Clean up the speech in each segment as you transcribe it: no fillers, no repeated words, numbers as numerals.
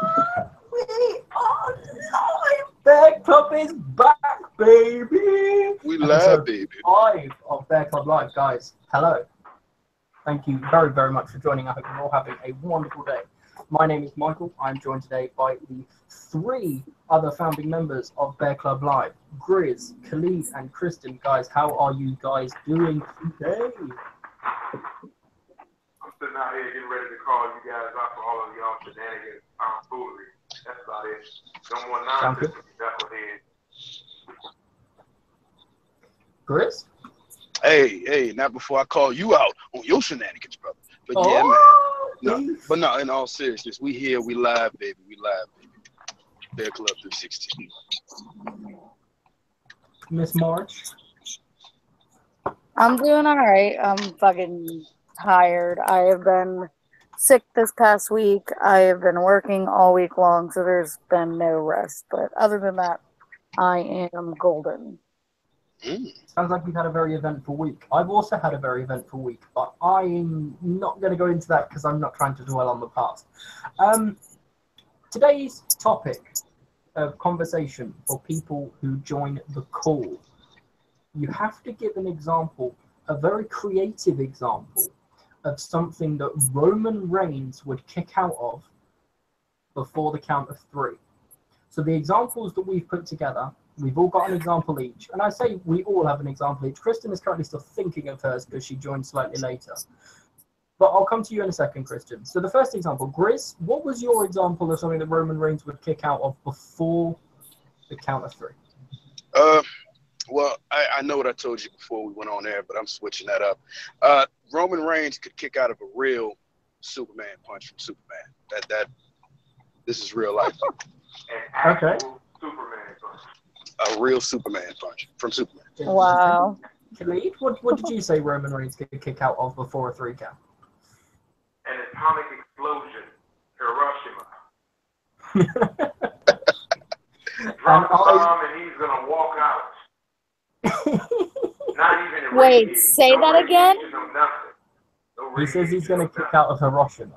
We are live! BearClub is back, baby! We live, baby. 5 of BearClub Live, guys. Hello. Thank you very, very much for joining. I hope you're all having a wonderful day. My name is Michael. I'm joined today by the 3 other founding members of BearClub Live, Grizz, Khalid, and Kristin. Guys, how are you guys doing today? I'm sitting out here getting ready to call you guys out for all of y'all shenanigans, tomfoolery. That's about it. No more nonsense with you knuckleheads. Grizz? Hey, not before I call you out on your shenanigans, brother. But yeah, man. No, but no, in all seriousness, we here, we live, baby. We live, baby. BearClub 316. Miss March? I'm doing all right. I'm fucking tired. I have been sick this past week. I have been working all week long, so there's been no rest. But other than that, I am golden. Sounds like you've had a very eventful week. I've also had a very eventful week, but I'm not going to go into that because I'm not trying to dwell on the past. Today's topic of conversation for people who join the call, you have to give an example, a very creative example of something that Roman Reigns would kick out of before the count of 3. So the examples that we've put together, we've all got an example each. And I say we all have an example each. Kristin is currently still thinking of hers because she joined slightly later. But I'll come to you in a second, Kristin. So the first example, Grizz, what was your example of something that Roman Reigns would kick out of before the count of 3? Well, I know what I told you before we went on air, but I'm switching that up. Roman Reigns could kick out of a real Superman punch from Superman. This is real life. Okay. Superman punch. A real Superman punch from Superman. Wow. Khalid, what did you say Roman Reigns could kick out of before a 3 count? An atomic explosion. Hiroshima. Drop the bomb and he's gonna walk out. Not even Wait, say that again? No He says he's going to kick out of Hiroshima.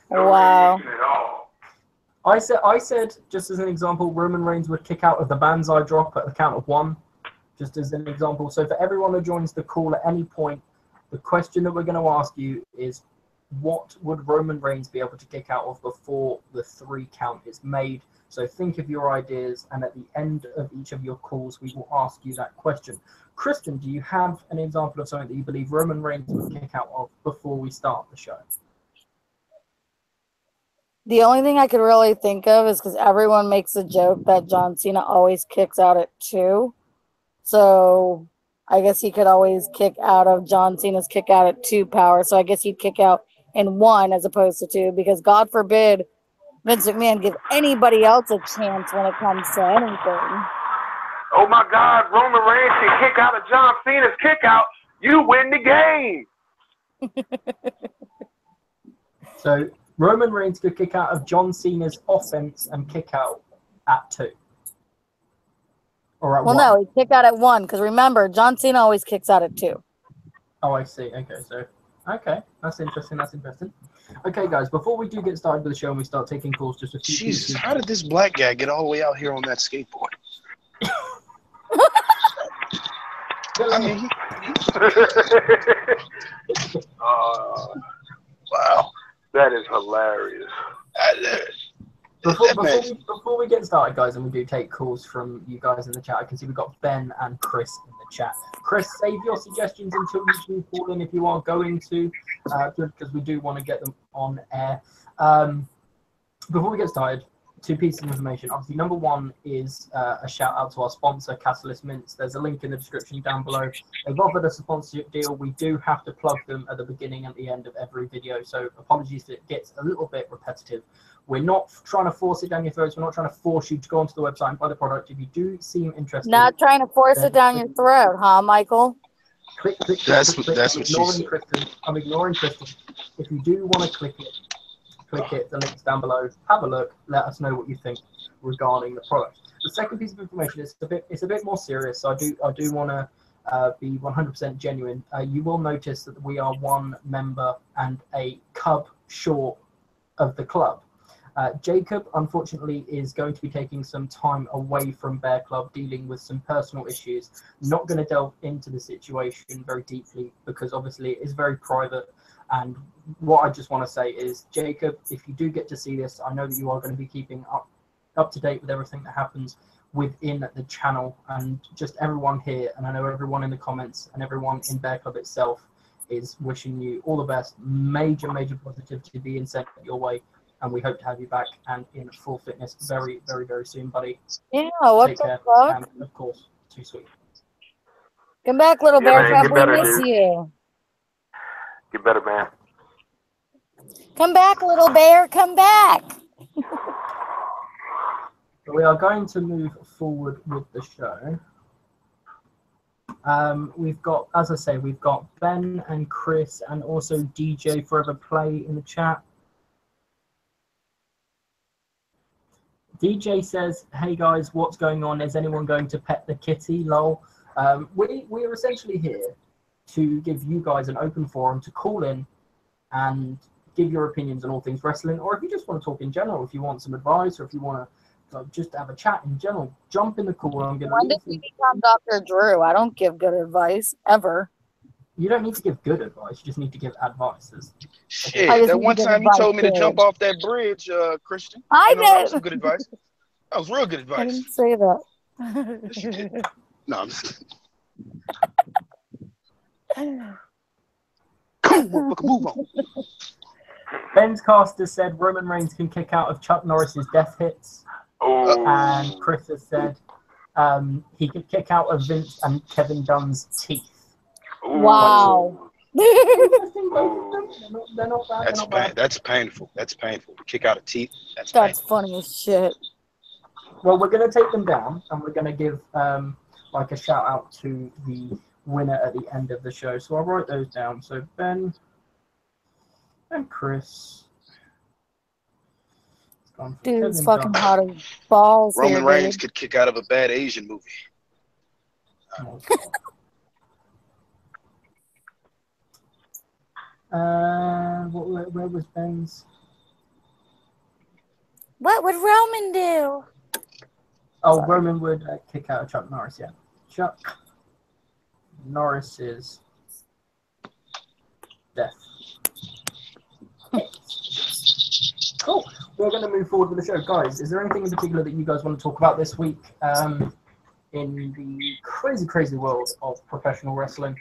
Wow. I said, just as an example, Roman Reigns would kick out of the Banzai drop at the count of 1, just as an example. So for everyone who joins the call at any point, the question that we're going to ask you is, what would Roman Reigns be able to kick out of before the 3 count is made? So think of your ideas, and at the end of each of your calls, we will ask you that question. Kristin, do you have an example of something that you believe Roman Reigns would kick out of before we start the show? The only thing I could really think of is because everyone makes a joke that John Cena always kicks out at 2. So I guess he could always kick out of John Cena's kick out at 2 power. So I guess he'd kick out in 1 as opposed to 2, because God forbid Vince McMahon give anybody else a chance when it comes to anything. Oh my God, Roman Reigns can kick out of John Cena's kick out. You win the game. So Roman Reigns could kick out of John Cena's offense and kick out at 2. Or at 1. No, he'd kick out at 1, because remember, John Cena always kicks out at 2. Oh, I see. Okay, that's interesting. Okay, guys, before we do get started with the show and we start taking calls, just a few Jesus, how did this black guy get all the way out here on that skateboard? I mean, wow. That is hilarious. Before we get started, guys, and we do take calls from you guys in the chat, I can see we've got Ben and Chris in the chat. Chris, save your suggestions until you do call in if you are going to, because we do want to get them on air. Before we get started, 2 pieces of information. Obviously, number 1 is a shout out to our sponsor, Catalyst Mints. There's a link in the description down below. They've offered us a sponsorship deal. We do have to plug them at the beginning and the end of every video, so apologies if it gets a little bit repetitive. We're not trying to force it down your throats. We're not trying to force you to go onto the website and buy the product. If you do seem interested, not trying to force it down your throat, huh, Michael? Click. That's what she said. Kristin. I'm ignoring Kristin. If you do want to click it. The link's down below. Have a look. Let us know what you think regarding the product. The second piece of information is it's a bit more serious. So I do want to be 100% genuine. You will notice that we are 1 member and a cub short of the club. Jakob, unfortunately, is going to be taking some time away from BearClub, dealing with some personal issues. Not going to delve into the situation very deeply because obviously it is very private. And what I just want to say is, Jakob, if you do get to see this, I know that you are going to be keeping up to date with everything that happens within the channel, and just everyone here, and I know everyone in the comments and everyone in BearClub itself is wishing you all the best. Major positivity being sent your way. And we hope to have you back and in full fitness very, very, very soon, buddy. Yeah, what Take the care. fuck? And of course, too sweet. Come back, little Yeah, bear man, cub. get We better, miss dude. you. Get better, man. Come back, little bear. Come back. We are going to move forward with the show. We've got, as I say, we've got Ben and Chris and also DJ Forever Play in the chat. DJ says, hey guys, what's going on? Is anyone going to pet the kitty? Lol. We are essentially here to give you guys an open forum to call in and give your opinions on all things wrestling, or if you just want to talk in general, if you want some advice, or if you want to just have a chat in general, jump in the call. I'm going When did we become Dr. Drew? I don't give good advice, ever. You don't need to give good advice, you just need to give advice. Shit, that one time you told me to jump off that bridge, Kristin. I You know, that was did. some good advice. That was real good I advice. didn't say that. Yes, you did. No, I'm just cool, motherfucker, move on. Ben's caster said Roman Reigns can kick out of Chuck Norris's death hits. Oh. And Chris has said he could kick out of Vince and Kevin Dunn's teeth. Wow. They're not bad. That's painful. That's painful. To kick out of teeth. That's funny as shit. Well, we're going to take them down, and we're going to give like a shout out to the winner at the end of the show. So I'll write those down. So Ben and Chris. Dude's fucking hot as balls. Roman Reigns could kick out of a bad Asian movie. Where was Ben's? What would Roman do? Oh, Roman would kick out of Chuck Norris, yeah. Chuck Norris's death. Cool. We're going to move forward with the show. Guys, is there anything in particular that you guys want to talk about this week in the crazy, crazy world of professional wrestling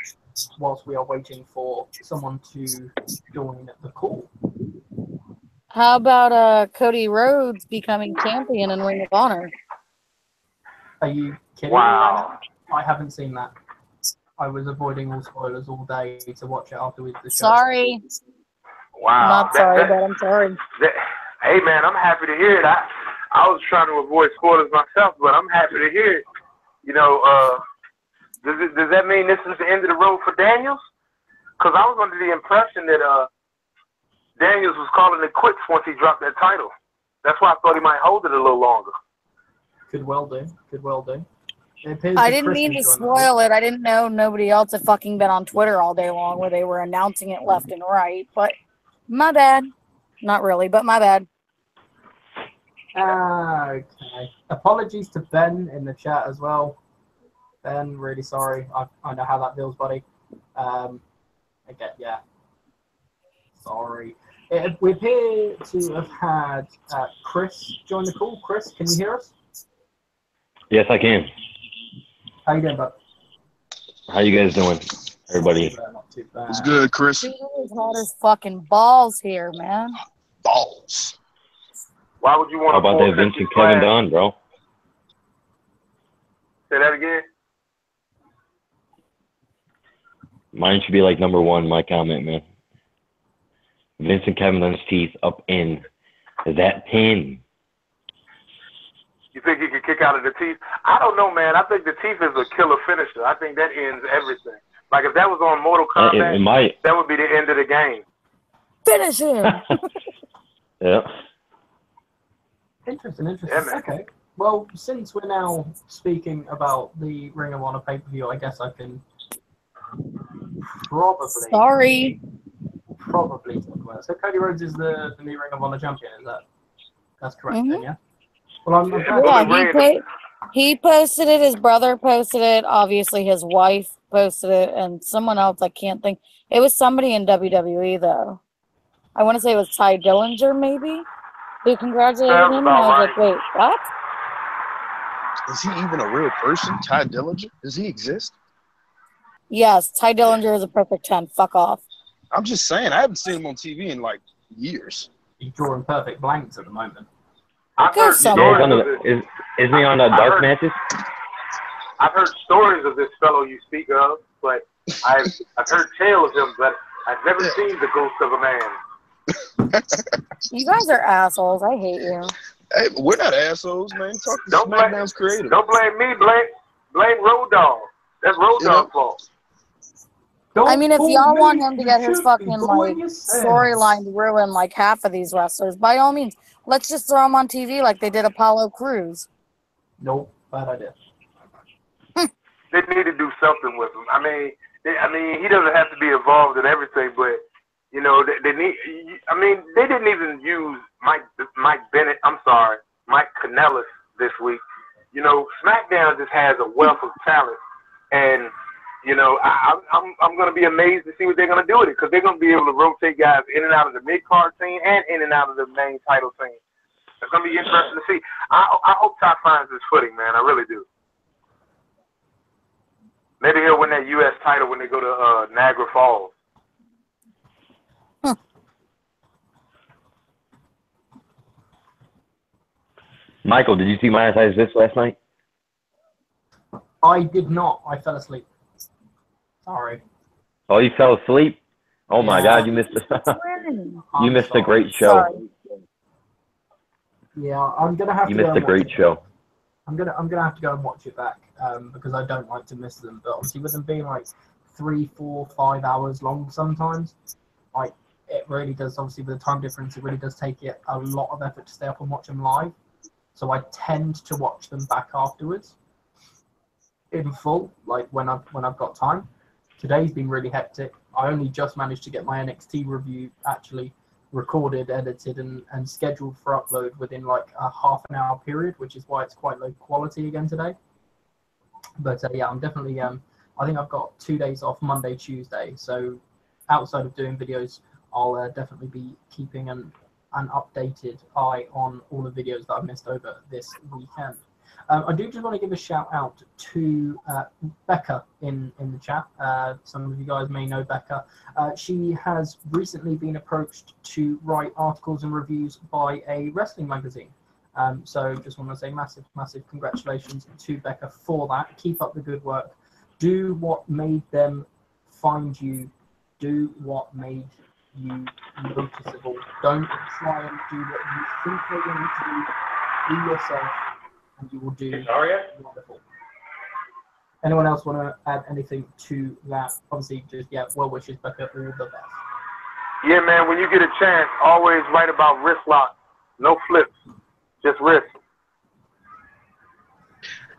whilst we are waiting for someone to join the call? How about Cody Rhodes becoming champion in Ring of Honor? Are you kidding me right now? I haven't seen that. I was avoiding all spoilers all day to watch it afterwards. The show. Sorry. Wow. I'm not sorry, but I'm sorry. Hey, man, I'm happy to hear it. I was trying to avoid spoilers myself, but I'm happy to hear it. You know, does that mean this is the end of the road for Daniels? Because I was under the impression that Daniels was calling it quits once he dropped that title. That's why I thought he might hold it a little longer. Could well do. Could well do. I didn't mean to spoil it. I didn't know nobody else had fucking been on Twitter all day long where they were announcing it left and right. But my bad. Not really, but my bad. Okay. Apologies to Ben in the chat as well. Ben, really sorry. I know how that feels, buddy. Again, yeah. Sorry. We're here to have had Chris join the call. Chris, can you hear us? Yes, I can. How you doing, bud? How you guys doing, everybody? Not too bad. It's good, Chris. Dude is hot as fucking balls here, man. Balls. Why would you want How about that Vince and Kevin Dunn, bro? Say that again? Mine should be like number one, my comment, man. Vince and Kevin Dunn's teeth up in that pin. You think he could kick out of the teeth? I don't know, man. I think the teeth is a killer finisher. I think that ends everything. Like, if that was on Mortal Kombat, that would be the end of the game. Finish him! Yeah. Interesting. Yeah, okay. Well, since we're now speaking about the Ring of Honor pay-per-view, I guess I can probably probably talk about. So Cody Rhodes is the new Ring of Honor champion. That's correct then, yeah? Well, I'm glad. Yeah, he posted it. His brother posted it. Obviously, his wife posted it, and someone else I can't think. It was somebody in WWE though. I want to say it was Ty Dillinger, maybe, who congratulated him. And I was like, wait, what? Is he even a real person, Ty Dillinger? Does he exist? Yes, Ty Dillinger is a perfect 10. Fuck off. I'm just saying, I haven't seen him on TV in like years. He's drawing perfect blanks at the moment. I've heard Is he on the dark matches? I've heard stories of this fellow you speak of, but I've heard tales of him, but I've never seen the ghost of a man. You guys are assholes. I hate you. Hey, we're not assholes, man. Talk to SmackDown's creative. Don't blame me. Blame Road Dogg. That's Road Dogg's fault. I mean, if y'all want him to get his fucking like storyline ruined like half of these wrestlers, by all means, let's just throw him on TV like they did Apollo Crews. Nope, bad idea. They need to do something with him. I mean, he doesn't have to be involved in everything, but you know, they need. I mean, they didn't even use Mike Bennett. I'm sorry, Mike Kanellis this week. You know, SmackDown just has a wealth of talent, and you know, I'm going to be amazed to see what they're going to do with it, because they're going to be able to rotate guys in and out of the mid-card scene and in and out of the main title scene. It's going to be interesting to see. I hope Ty finds his footing, man. I really do. Maybe he'll win that U.S. title when they go to Niagara Falls. Michael, did you see My Eyes This last night? I did not. I fell asleep. Sorry. Oh, you fell asleep? Oh my God, you missed you missed a great show. Sorry. Yeah, I'm gonna have you to. You missed a great show. I'm gonna have to go and watch it back because I don't like to miss them. But obviously, with them being like 3, 4, 5 hours long, sometimes, like it really does. Obviously, with the time difference, it really does take it a lot of effort to stay up and watch them live. So I tend to watch them back afterwards in full, like when I've got time. Today's been really hectic. I only just managed to get my NXT review actually recorded, edited, and scheduled for upload within like a half an hour period, which is why it's quite low quality again today. But yeah, I'm definitely, I think I've got 2 days off, Monday, Tuesday. So outside of doing videos, I'll definitely be keeping an updated eye on all the videos that I've missed over this weekend. I do just want to give a shout out to Becca in the chat. Some of you guys may know Becca. She has recently been approached to write articles and reviews by a wrestling magazine. So just want to say massive congratulations to Becca for that. Keep up the good work. Do what made them find you. Do what made you noticeable. Don't try and do what you think they're going to do. Be yourself, and you will do wonderful. Anyone else want to add anything to that? Obviously, just, yeah, well wishes, Becca, all the best. Yeah, man, when you get a chance, always write about wrist lock. No flips, just wrist.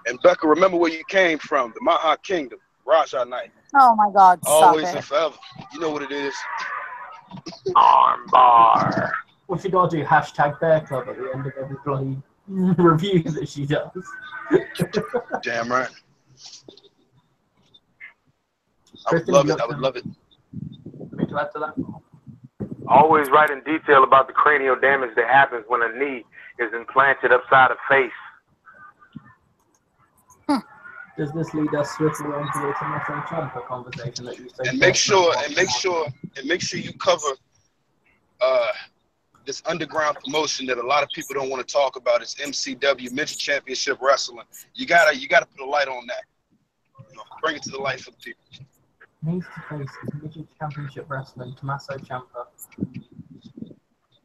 And Becca, remember where you came from, the Maha Kingdom, Raja Knight. Oh my God, stop always it. and forever. You know what it is. Armbar. What you gotta do, hashtag BearClub at the end of every bloody review that she does. Damn right. Kristin, I would love it. Something to add to that? Always write in detail about the cranial damage that happens when a knee is implanted upside a face. Does this lead us swiftly onto the Tommaso Ciampa conversation that you said? And make sure you cover this underground promotion that a lot of people don't want to talk about. It's MCW, Midget Championship Wrestling. You gotta put a light on that. You know, bring it to the light for the people. Needs to face Midget Championship Wrestling, Tommaso Ciampa.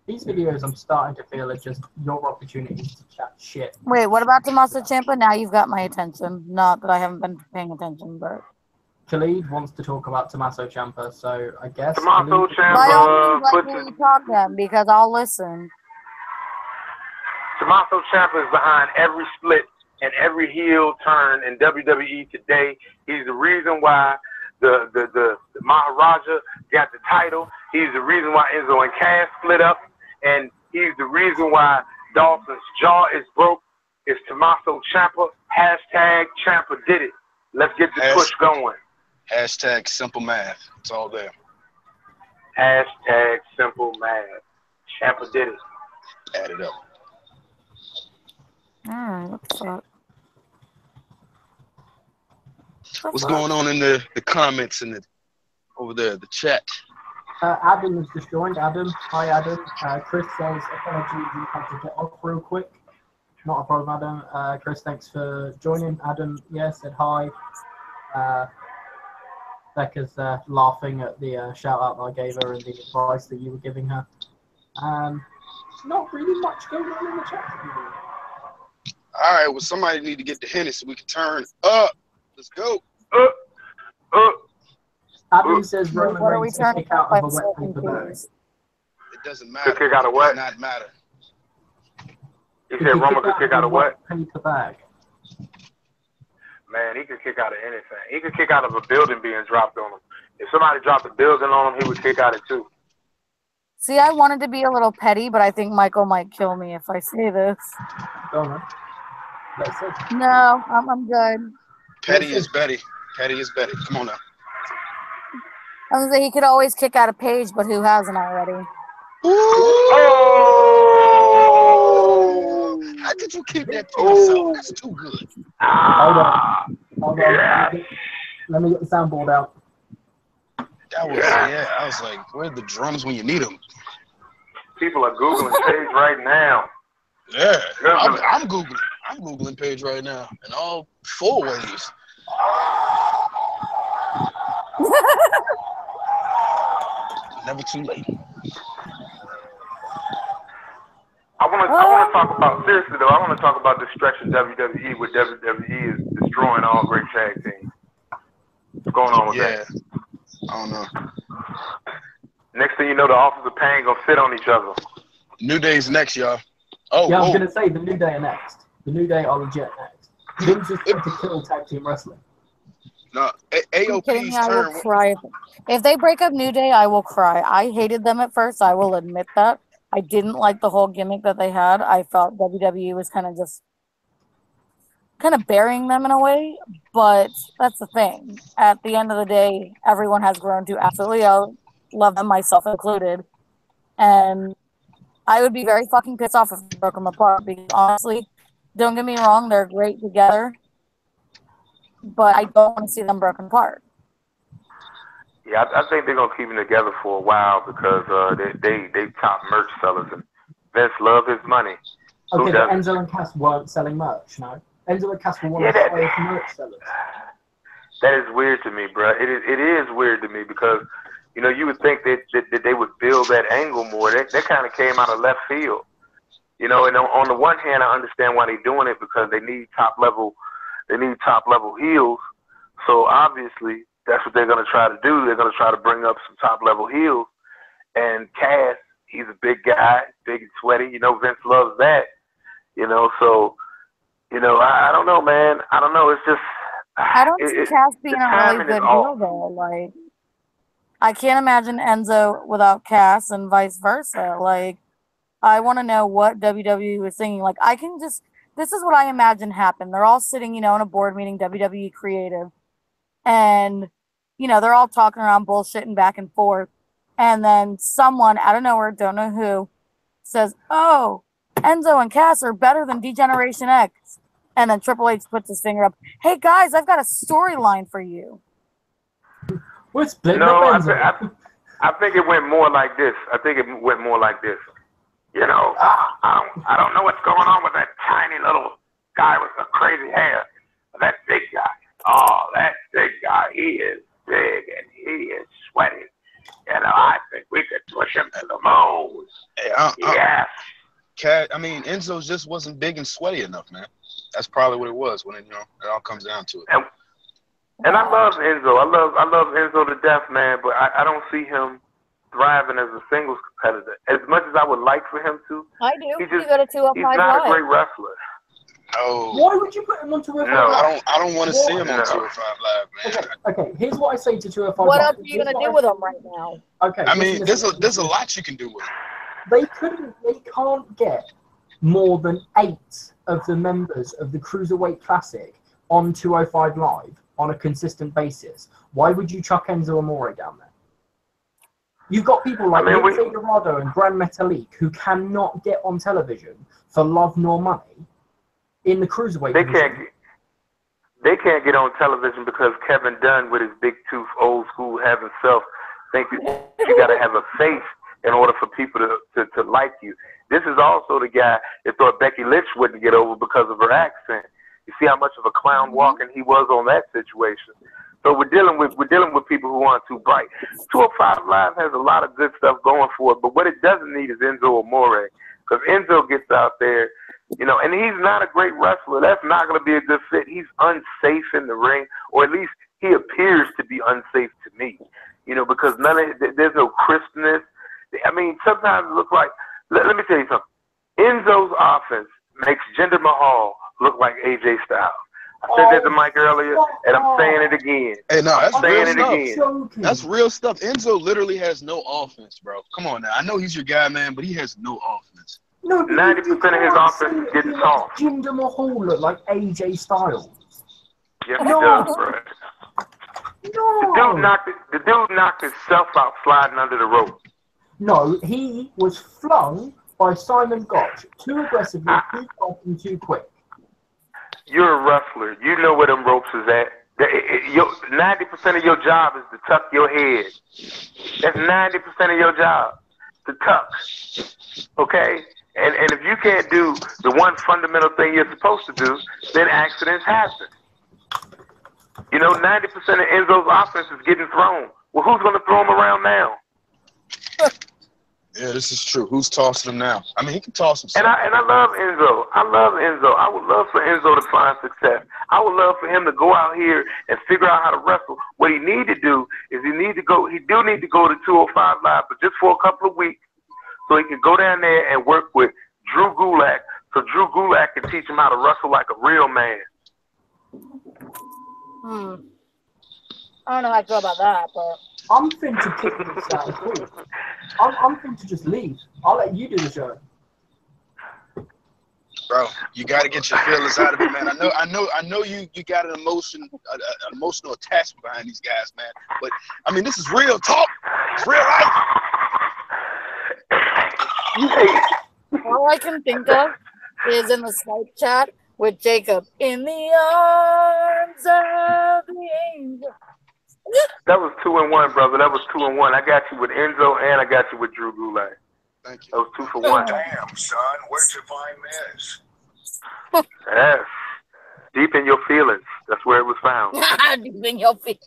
These videos, I'm starting to feel, are just your opportunities to chat shit. Wait, what about Tommaso Ciampa? Now you've got my attention. Not that I haven't been paying attention, but Khalid wants to talk about Tommaso Ciampa, so I guess Tommaso Ciampa, by all means, let me talk then, because I'll listen. Tommaso Ciampa is behind every split and every heel turn in WWE today. He's the reason why the Maharaja got the title. He's the reason why Enzo and Cass split up, and he's the reason why Dawson's jaw is broke. It's Tommaso Ciampa. Hashtag Ciampa did it. Let's get the push going. Hashtag simple math. It's all there. Hashtag simple math. Ciampa did it. Add it up. What's up? What's going on in the comments and over there, the chat? Adam has just joined. Adam, hi Adam. Chris says, apologies, you had to get off real quick. Not a problem, Adam. Chris, thanks for joining. Adam, said hi. Becca's laughing at the shout out that I gave her and the advice that you were giving her. Not really much going on in the chat. All right, well, somebody need to get the Henny so we can turn up. Let's go. Adam says Roman What are we Reigns to turning kick out up? of a wet paper bag. It doesn't matter. Kick out of what? It does not matter. He said Roman could kick out of what? Paper bag. Man, he could kick out of anything. He could kick out of a building being dropped on him. If somebody dropped a building on him, he would kick out it too. See, I wanted to be a little petty, but I think Michael might kill me if I say this. Go on. Let's see. No, I'm good. Petty is Betty. Petty is Betty. Come on now. I was gonna say he could always kick out a Paige, but who hasn't already? Oh! How could you keep that to yourself? That's too good. Hold on. Yeah. Let me get the soundboard out. That was, I was like, where are the drums when you need them? People are Googling Paige right now. Yeah, I'm Googling. I'm Googling Paige right now in all 4 ways. Never too late. I want to talk about, seriously though, I want to talk about the stretch of WWE where WWE is destroying all great tag teams. What's going on with that? I don't know. Next thing you know, the Authors of Pain gonna sit on each other. New Day's next, y'all. Oh, yeah, I was going to say the New Day are next. The New Day are legit next. Vince is trying to kill tag team wrestling. No, AOP's I will turn. cry. If they break up New Day, I will cry. I hated them at first. I will admit that. I didn't like the whole gimmick that they had. I felt WWE was kind of burying them in a way. But that's the thing. At the end of the day, everyone has grown to absolutely love them, myself included. And I would be very fucking pissed off if they broke them apart. Because honestly, don't get me wrong, they're great together. But I don't want to see them broken apart. Yeah, I think they're gonna keep them together for a while because they top merch sellers and Vince loves his money. Okay, but Enzo and Cass weren't selling merch, no? Enzo and Cass were one of the highest merch sellers. That is weird to me, bro. It is weird to me because you would think that they would build that angle more. That kind of came out of left field. And on the one hand, I understand why they're doing it because they need top level heels. So obviously, that's what they're going to try to do. They're going to try to bring up some top level heels. And Cass, he's a big guy, big and sweaty. Vince loves that. So I don't know, man. I don't know. It's just I don't see Cass being a really good heel though. Like, I can't imagine Enzo without Cass and vice versa. Like, I want to know what WWE was thinking. Like, this is what I imagine happened. They're all sitting, in a board meeting, WWE Creative, and, they're all talking around bullshitting back and forth. And then someone out of nowhere, don't know who, says, oh, Enzo and Cass are better than D-Generation X. And then Triple H puts his finger up. Hey, guys, I've got a storyline for you. What's big? No, I think it went more like this. I don't know what's going on with that tiny little guy with the crazy hair. That big guy. Oh, that big guy. He is big and he is sweaty. I think we could push him to the moon. Yes. Enzo just wasn't big and sweaty enough, man. That's probably what it was when it all comes down to it. And I love Enzo. I love Enzo to death, man. But I don't see him thriving as a singles competitor as much as I would like for him to. I do. He's you go to 205 He's not a great wrestler. No. Why would you put him on 205 Live? I don't want to see him on 205 Live, man. Okay, here's what I say to 205 What Live. else are you gonna do with him right now? Okay. I mean, there's a lot you can do with him. They can't get more than 8 of the members of the Cruiserweight Classic on 205 Live on a consistent basis. Why would you chuck Enzo Amore down there? You've got people like Lindsay Dorado and Gran Metalik who cannot get on television for love nor money in the Cruiserweight division. They can't get on television because Kevin Dunn, with his big tooth, old school having self, think you got to have a face in order for people to like you. This is also the guy that thought Becky Lynch wouldn't get over because of her accent. You see how much of a clown walking he was on that situation. So we're dealing with people who aren't too bright. 205 Live has a lot of good stuff going for it, but what it doesn't need is Enzo Amore, because Enzo gets out there, you know, and he's not a great wrestler. That's not going to be a good fit. He's unsafe in the ring, or at least he appears to be unsafe to me, you know, because there's no crispness. I mean, sometimes it looks like, let me tell you something. Enzo's offense makes Jinder Mahal look like AJ Styles. I said that to Mike earlier, and I'm saying it again. Hey, no, that's real stuff. Again. That's real stuff. Enzo literally has no offense, bro. Come on now. I know he's your guy, man, but he has no offense. No, 90% of his offense is getting soft. Jinder Mahal look like AJ Styles. Yes, he does, bro. No. The dude knocked himself out sliding under the rope. No, he was flung by Simon Gotch too aggressively, too fast, and too quick. You're a wrestler. You know where them ropes is at. 90% of your job is to tuck your head. That's 90% of your job, to tuck. Okay? And if you can't do the one fundamental thing you're supposed to do, then accidents happen. You know, 90% of Enzo's offense is getting thrown. Well, who's going to throw him around now? Yeah, this is true. Who's tossing him now? I mean, he can toss himself. And I love Enzo. I would love for Enzo to find success. I would love for him to go out here and figure out how to wrestle. What he need to do is he do need to go to 205 Live, but just for a couple of weeks, so he can go down there and work with Drew Gulak, so Drew Gulak can teach him how to wrestle like a real man. I don't know how I feel about that, but I'm fin to kick this out too. I'm fin to just leave. I'll let you do the show. Bro, you got to get your feelings out of it, man. I know you got an emotional attachment behind these guys, man. But I mean, this is real talk. It's real life. all I can think of is in the Skype chat with Jacob, in the arms of the angel. That was 2-1, brother. That was 2-1. I got you with Enzo and I got you with Drew Gulak. Thank you. That was 2 for 1. Damn, son, where'd you find this? Yes. Deep in your feelings. That's where it was found. Deep in your feelings.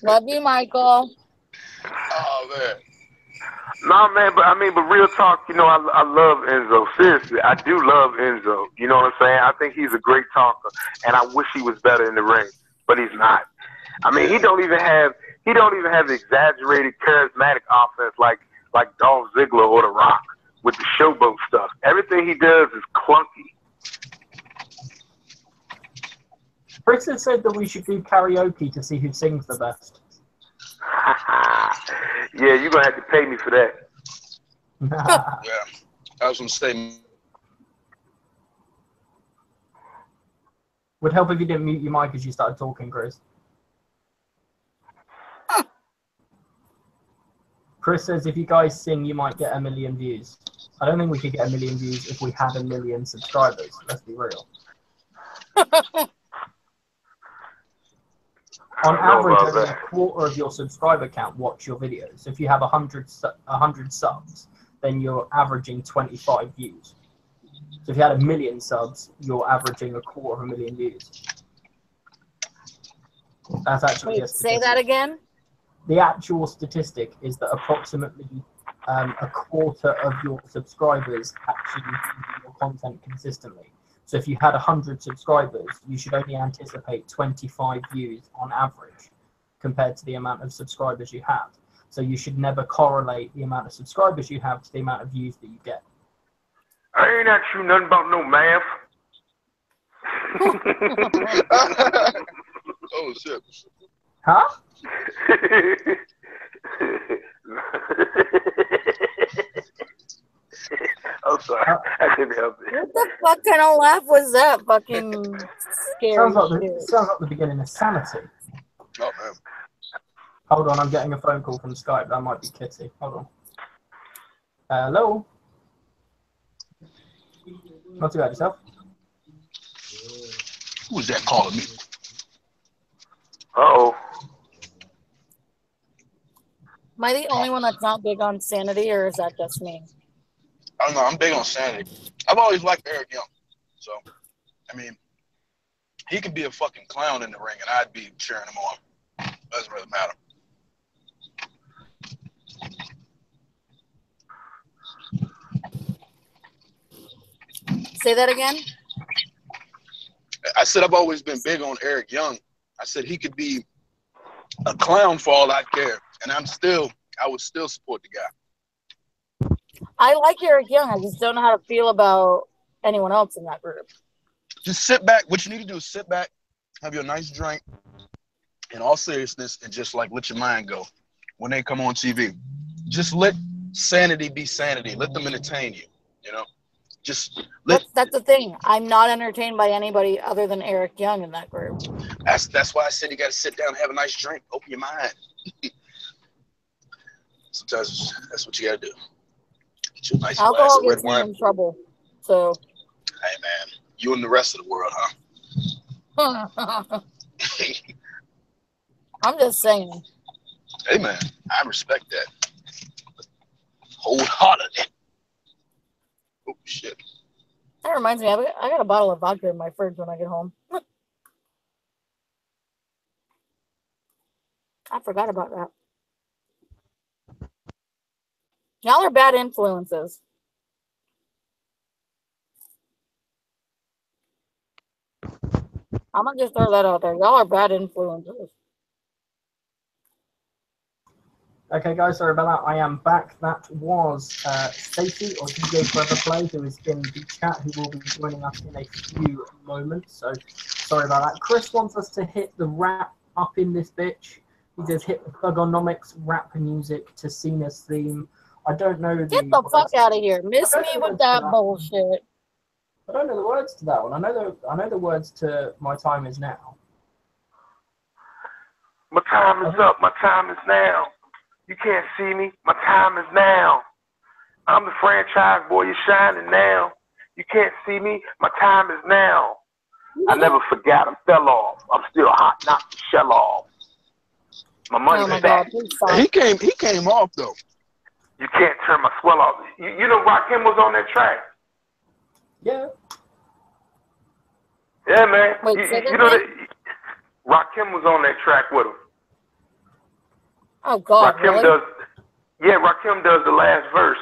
Love you, Michael. Oh, man. No, man, but real talk, you know, I love Enzo. Seriously, I do love Enzo. You know what I'm saying? I think he's a great talker, and I wish he was better in the ring, but he's not. I mean, he don't even have the exaggerated, charismatic offense like Dolph Ziggler or The Rock with the showboat stuff. Everything he does is clunky. Kristin said that we should do karaoke to see who sings the best. Yeah, you're going to have to pay me for that. Yeah, I was going to say. Would help if you didn't mute your mic as you started talking, Grizz. Chris says if you guys sing, you might get 1 million views. I don't think we could get 1 million views if we had 1 million subscribers. Let's be real. On average, only a quarter of your subscriber count watch your videos. So if you have 100 subs, then you're averaging 25 views. So if you had 1 million subs, you're averaging 250,000 views. That's actually a statistic. Say that again? The actual statistic is that approximately a quarter of your subscribers actually view your content consistently. So if you had 100 subscribers, you should only anticipate 25 views on average compared to the amount of subscribers you have. So you should never correlate the amount of subscribers you have to the amount of views that you get. I ain't asked you nothing about no math. Oh shit. Huh? I'm sorry. I didn't help it. What the fuck kind of laugh was that? Fucking scary shit. Sounds like the beginning of Sanity. Oh man. Hold on, I'm getting a phone call from Skype. That might be Kitty. Hold on. Hello? Not too bad, yourself? Who was that calling me? Uh-oh. Am I the only one that's not big on sanity, or is that just me? I don't know. I'm big on sanity. I've always liked Eric Young. So, I mean, he could be a fucking clown in the ring, and I'd be cheering him on. Doesn't really matter. Say that again? I said I've always been big on Eric Young. I said he could be a clown for all I care, and I would still support the guy. I like Eric Young. I just don't know how to feel about anyone else in that group. Just sit back. What you need to do is sit back, have your nice drink, in all seriousness, and just like let your mind go when they come on TV. Just let sanity be sanity. Let them entertain you. You know, just let. That's the thing. I'm not entertained by anybody other than Eric Young in that group. That's why I said you got to sit down and have a nice drink. Open your mind. Sometimes that's what you got to do. Get you a nice glass Alcohol of red gets me wine. in trouble. So. Hey man, you and the rest of the world, huh? I'm just saying. Hey man, I respect that. Wholeheartedly. Oh shit. That reminds me, I got a bottle of vodka in my fridge when I get home. I forgot about that. Y'all are bad influences. I'm gonna just throw that out there. Y'all are bad influences. Okay, guys, sorry about that. I am back. That was Stacey, or DJ Forever Play, who is in the chat, who will be joining us in a few moments. So, sorry about that. Chris wants us to hit the wrap up in this bitch. He says hit the Thugonomics rap music to Cena's theme. I don't know the Get the fuck out of here. Miss me with that bullshit. I don't know the words to that one. I know the words to My Time Is Now. My time is up. My time is now. You can't see me. My time is now. I'm the franchise boy. You're shining now. You can't see me. My time is now. I never forgot. I fell off. I'm still hot, not the shell off. My money's back. He came off though. You can't turn my swell off. You know Rakim was on that track. Yeah. Yeah, man. Wait, you know that Rakim was on that track with him. Oh God, Rakim really? Rakim does the last verse.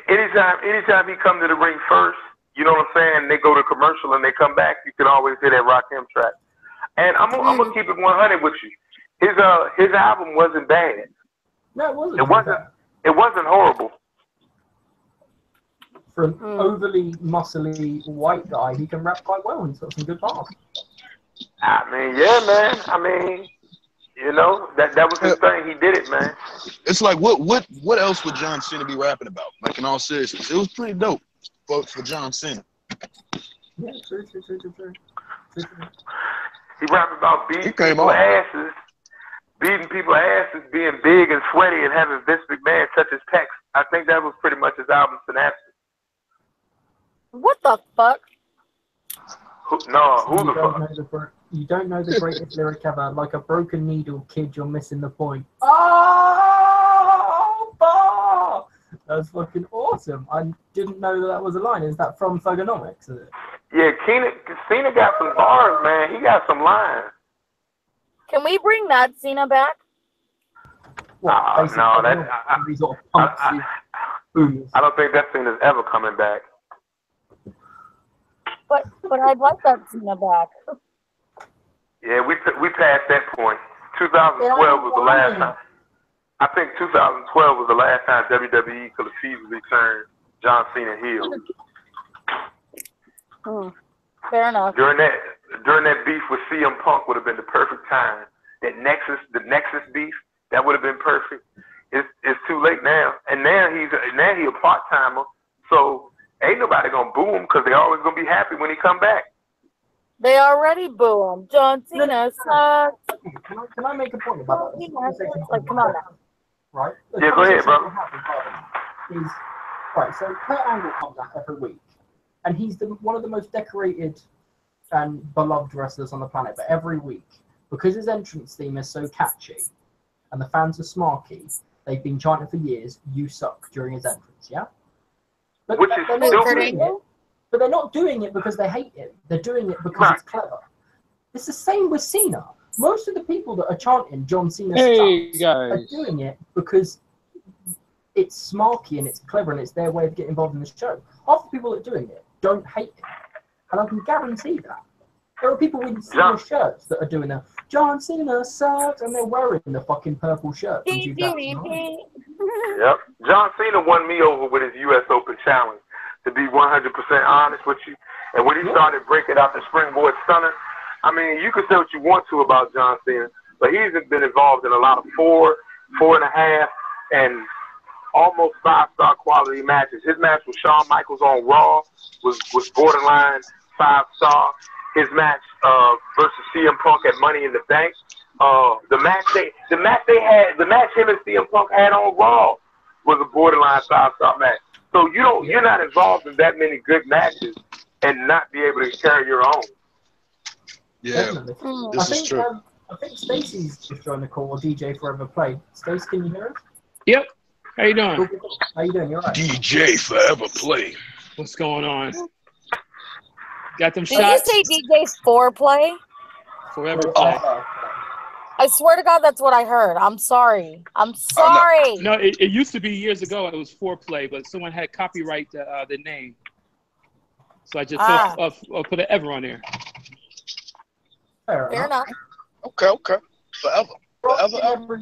Anytime he come to the ring first, you know what I'm saying? They go to commercial and they come back. You can always hear that Rakim track. And I'm gonna keep it 100 with you. His album wasn't bad. No, it wasn't. It wasn't horrible. For an overly muscly white guy, he can rap quite well. He's got some good bars. I mean, yeah, man. I mean, you know, that was his thing. He did it, man. It's like what else would John Cena be rapping about? Like in all seriousness, it was pretty dope for John Cena. Yeah, true. He rapped about beating people's asses, being big and sweaty, and having Vince McMahon touch his pecs. I think that was pretty much his album synopsis. What the fuck? Who the fuck? You don't know the greatest lyric ever. Like a broken needle, kid, you're missing the point. Oh, bar! That's fucking awesome. I didn't know that was a line. Is that from Thugonomics? Is it? Yeah, Cena got some bars, man. He got some lines. Can we bring that Cena back? No, I don't think that Cena's ever coming back. But I'd like that Cena back. Yeah, we passed that point. 2012 was the last time. I think 2012 was the last time WWE could have feasibly turned John Cena heel. Fair enough. During that beef with CM Punk would have been the perfect time. The Nexus beef, that would have been perfect. It's too late now, and now he a part timer, so ain't nobody gonna boo him because they always gonna be happy when he come back. They already boo him. John Cena sucks. Can I make a point about that? Like, come on now. Right? Yeah, go ahead, brother. Right, so Kurt Angle comes out every week, and he's one of the most decorated and beloved wrestlers on the planet. But every week, because his entrance theme is so catchy, and the fans are smarky, they've been chanting for years, "You suck," during his entrance. Yeah. But Which is they're not doing it. But they're not doing it because they hate him. They're doing it because it's clever. It's the same with Cena. Most of the people that are chanting John Cena sucks are doing it because it's smarky and it's clever and it's their way of getting involved in the show. Half the people that are doing it don't hate him. And I can guarantee that. There are people with Cena shirts that are doing that. John Cena sucks, and they're wearing the fucking purple shirt from 2009. Yep. John Cena won me over with his U.S. Open challenge, to be 100% honest with you. And when he started breaking out the springboard stunner, I mean, you can say what you want to about John Cena, but he's been involved in a lot of 4, 4.5, and almost 5-star quality matches. His match with Shawn Michaels on Raw was borderline 5-star. His match versus CM Punk at Money in the Bank, the match him and CM Punk had on Raw was a borderline 5-star match. So you're not involved in that many good matches and not be able to carry your own. Yeah, this is true. I think Stacey's just joined the call, or DJ Forever Play. Stacey, can you hear us? Yep. How you doing? How you doing? You all right? DJ Forever Play. What's going on? Got them Did shots? you say DJ Foreplay? Forever Play. I swear to God, that's what I heard. I'm sorry. I'm sorry. No, it used to be years ago. It was Foreplay, but someone had copyright the name, so I just put an ever on there. Fair enough. Okay. Forever. Forever,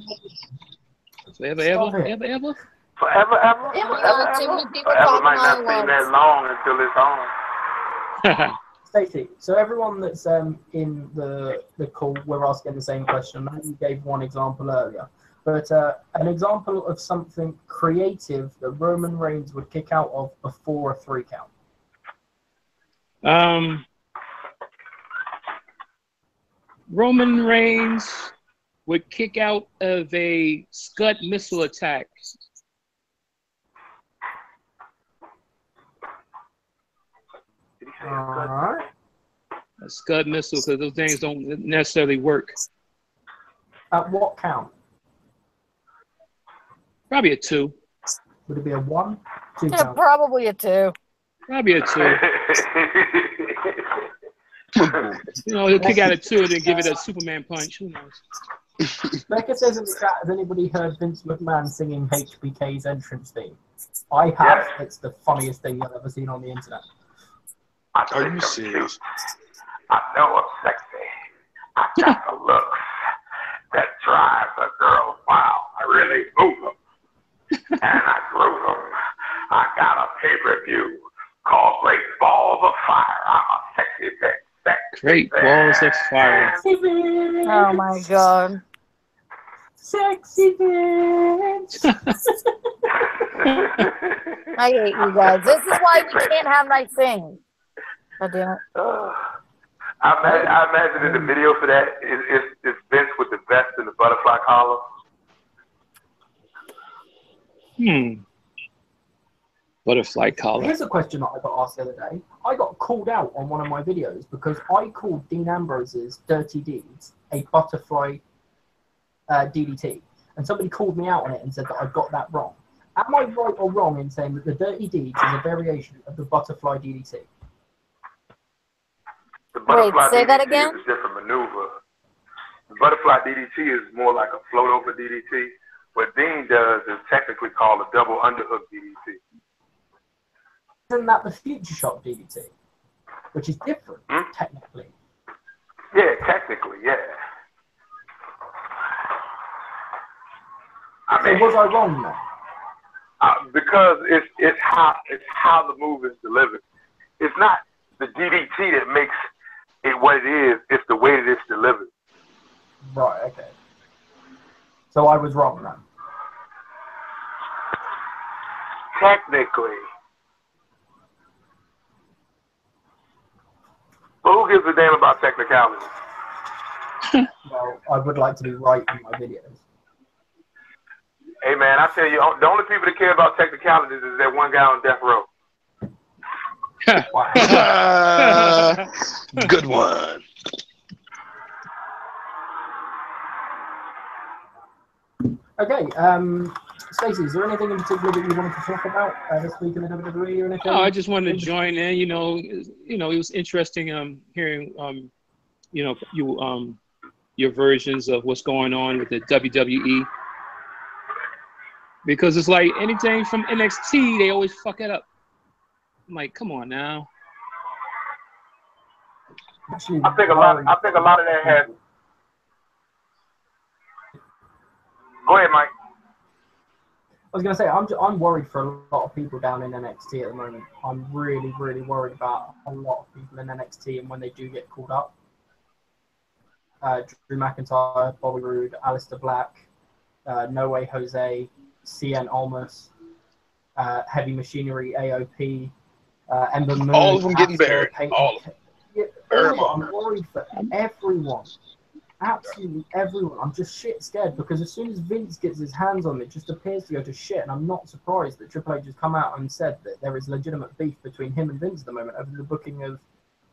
might not seem that long until it's on. Stacey, so everyone that's in the call, we're asking the same question. I know you gave one example earlier, but an example of something creative that Roman Reigns would kick out of before a 3 count. Roman Reigns would kick out of a Scud missile attack. Alright. A Scud missile, because those things don't necessarily work. At what count? Probably a 2. Would it be a 1? 2 Yeah, count? probably a 2. Probably a 2. He'll kick out a 2 and then give it a Superman punch. Who knows? Becca says in the chat, has anybody heard Vince McMahon singing HBK's entrance theme? I have. It's the funniest thing I've ever seen on the internet. Are you serious? I know I'm sexy. I got the looks that drive a girl wild. I really move them. And I groove them. I got a pay-per-view called Great Balls of Fire. I'm a sexy bitch. Great Balls of Fire. Oh my God. Sexy bitch. I hate you guys. This is why we can't have nice things. God damn it. I imagine in the video for that, it's Vince with the vest and the butterfly collar. Butterfly collar. Here's a question that I got asked the other day. I got called out on one of my videos because I called Dean Ambrose's Dirty Deeds a butterfly DDT. And somebody called me out on it and said that I got that wrong. Am I right or wrong in saying that the Dirty Deeds is a variation of the butterfly DDT? The butterfly say DDT that again? is a different maneuver. The butterfly DDT is more like a float over DDT. What Dean does is technically called a double underhook DDT. Isn't that the Future Shock DDT? Which is different, technically. Yeah, technically, yeah. I mean, was I wrong then? Because it's how the move is delivered. It's not the DDT that makes it what it is. It's the way that it's delivered. Right. Okay. So I was wrong then. Technically. But who gives a damn about technicality? Well, I would like to be right in my videos. Hey man, I tell you, the only people that care about technicalities is that one guy on death row. Good one. Okay, Stacey, is there anything in particular that you wanted to talk about this week in the WWE or anything? No, I just wanted to join in. You know, it was interesting hearing your versions of what's going on with the WWE, because it's like anything from NXT, they always fuck it up. I'm like, come on now. Actually, I think a lot of that has. Go ahead, Mike. I was going to say, I'm worried for a lot of people down in NXT at the moment. I'm really, really worried about a lot of people in NXT and when they do get called up. Drew McIntyre, Bobby Roode, Aleister Black, No Way Jose, Cien Almas, Heavy Machinery, AOP, Ember Moon. All of them getting buried. All of them. Yeah, I'm worried for everyone. Absolutely everyone. I'm just shit scared because as soon as Vince gets his hands on it, it just appears to go to shit. And I'm not surprised that Triple H has come out and said that there is legitimate beef between him and Vince at the moment over the booking of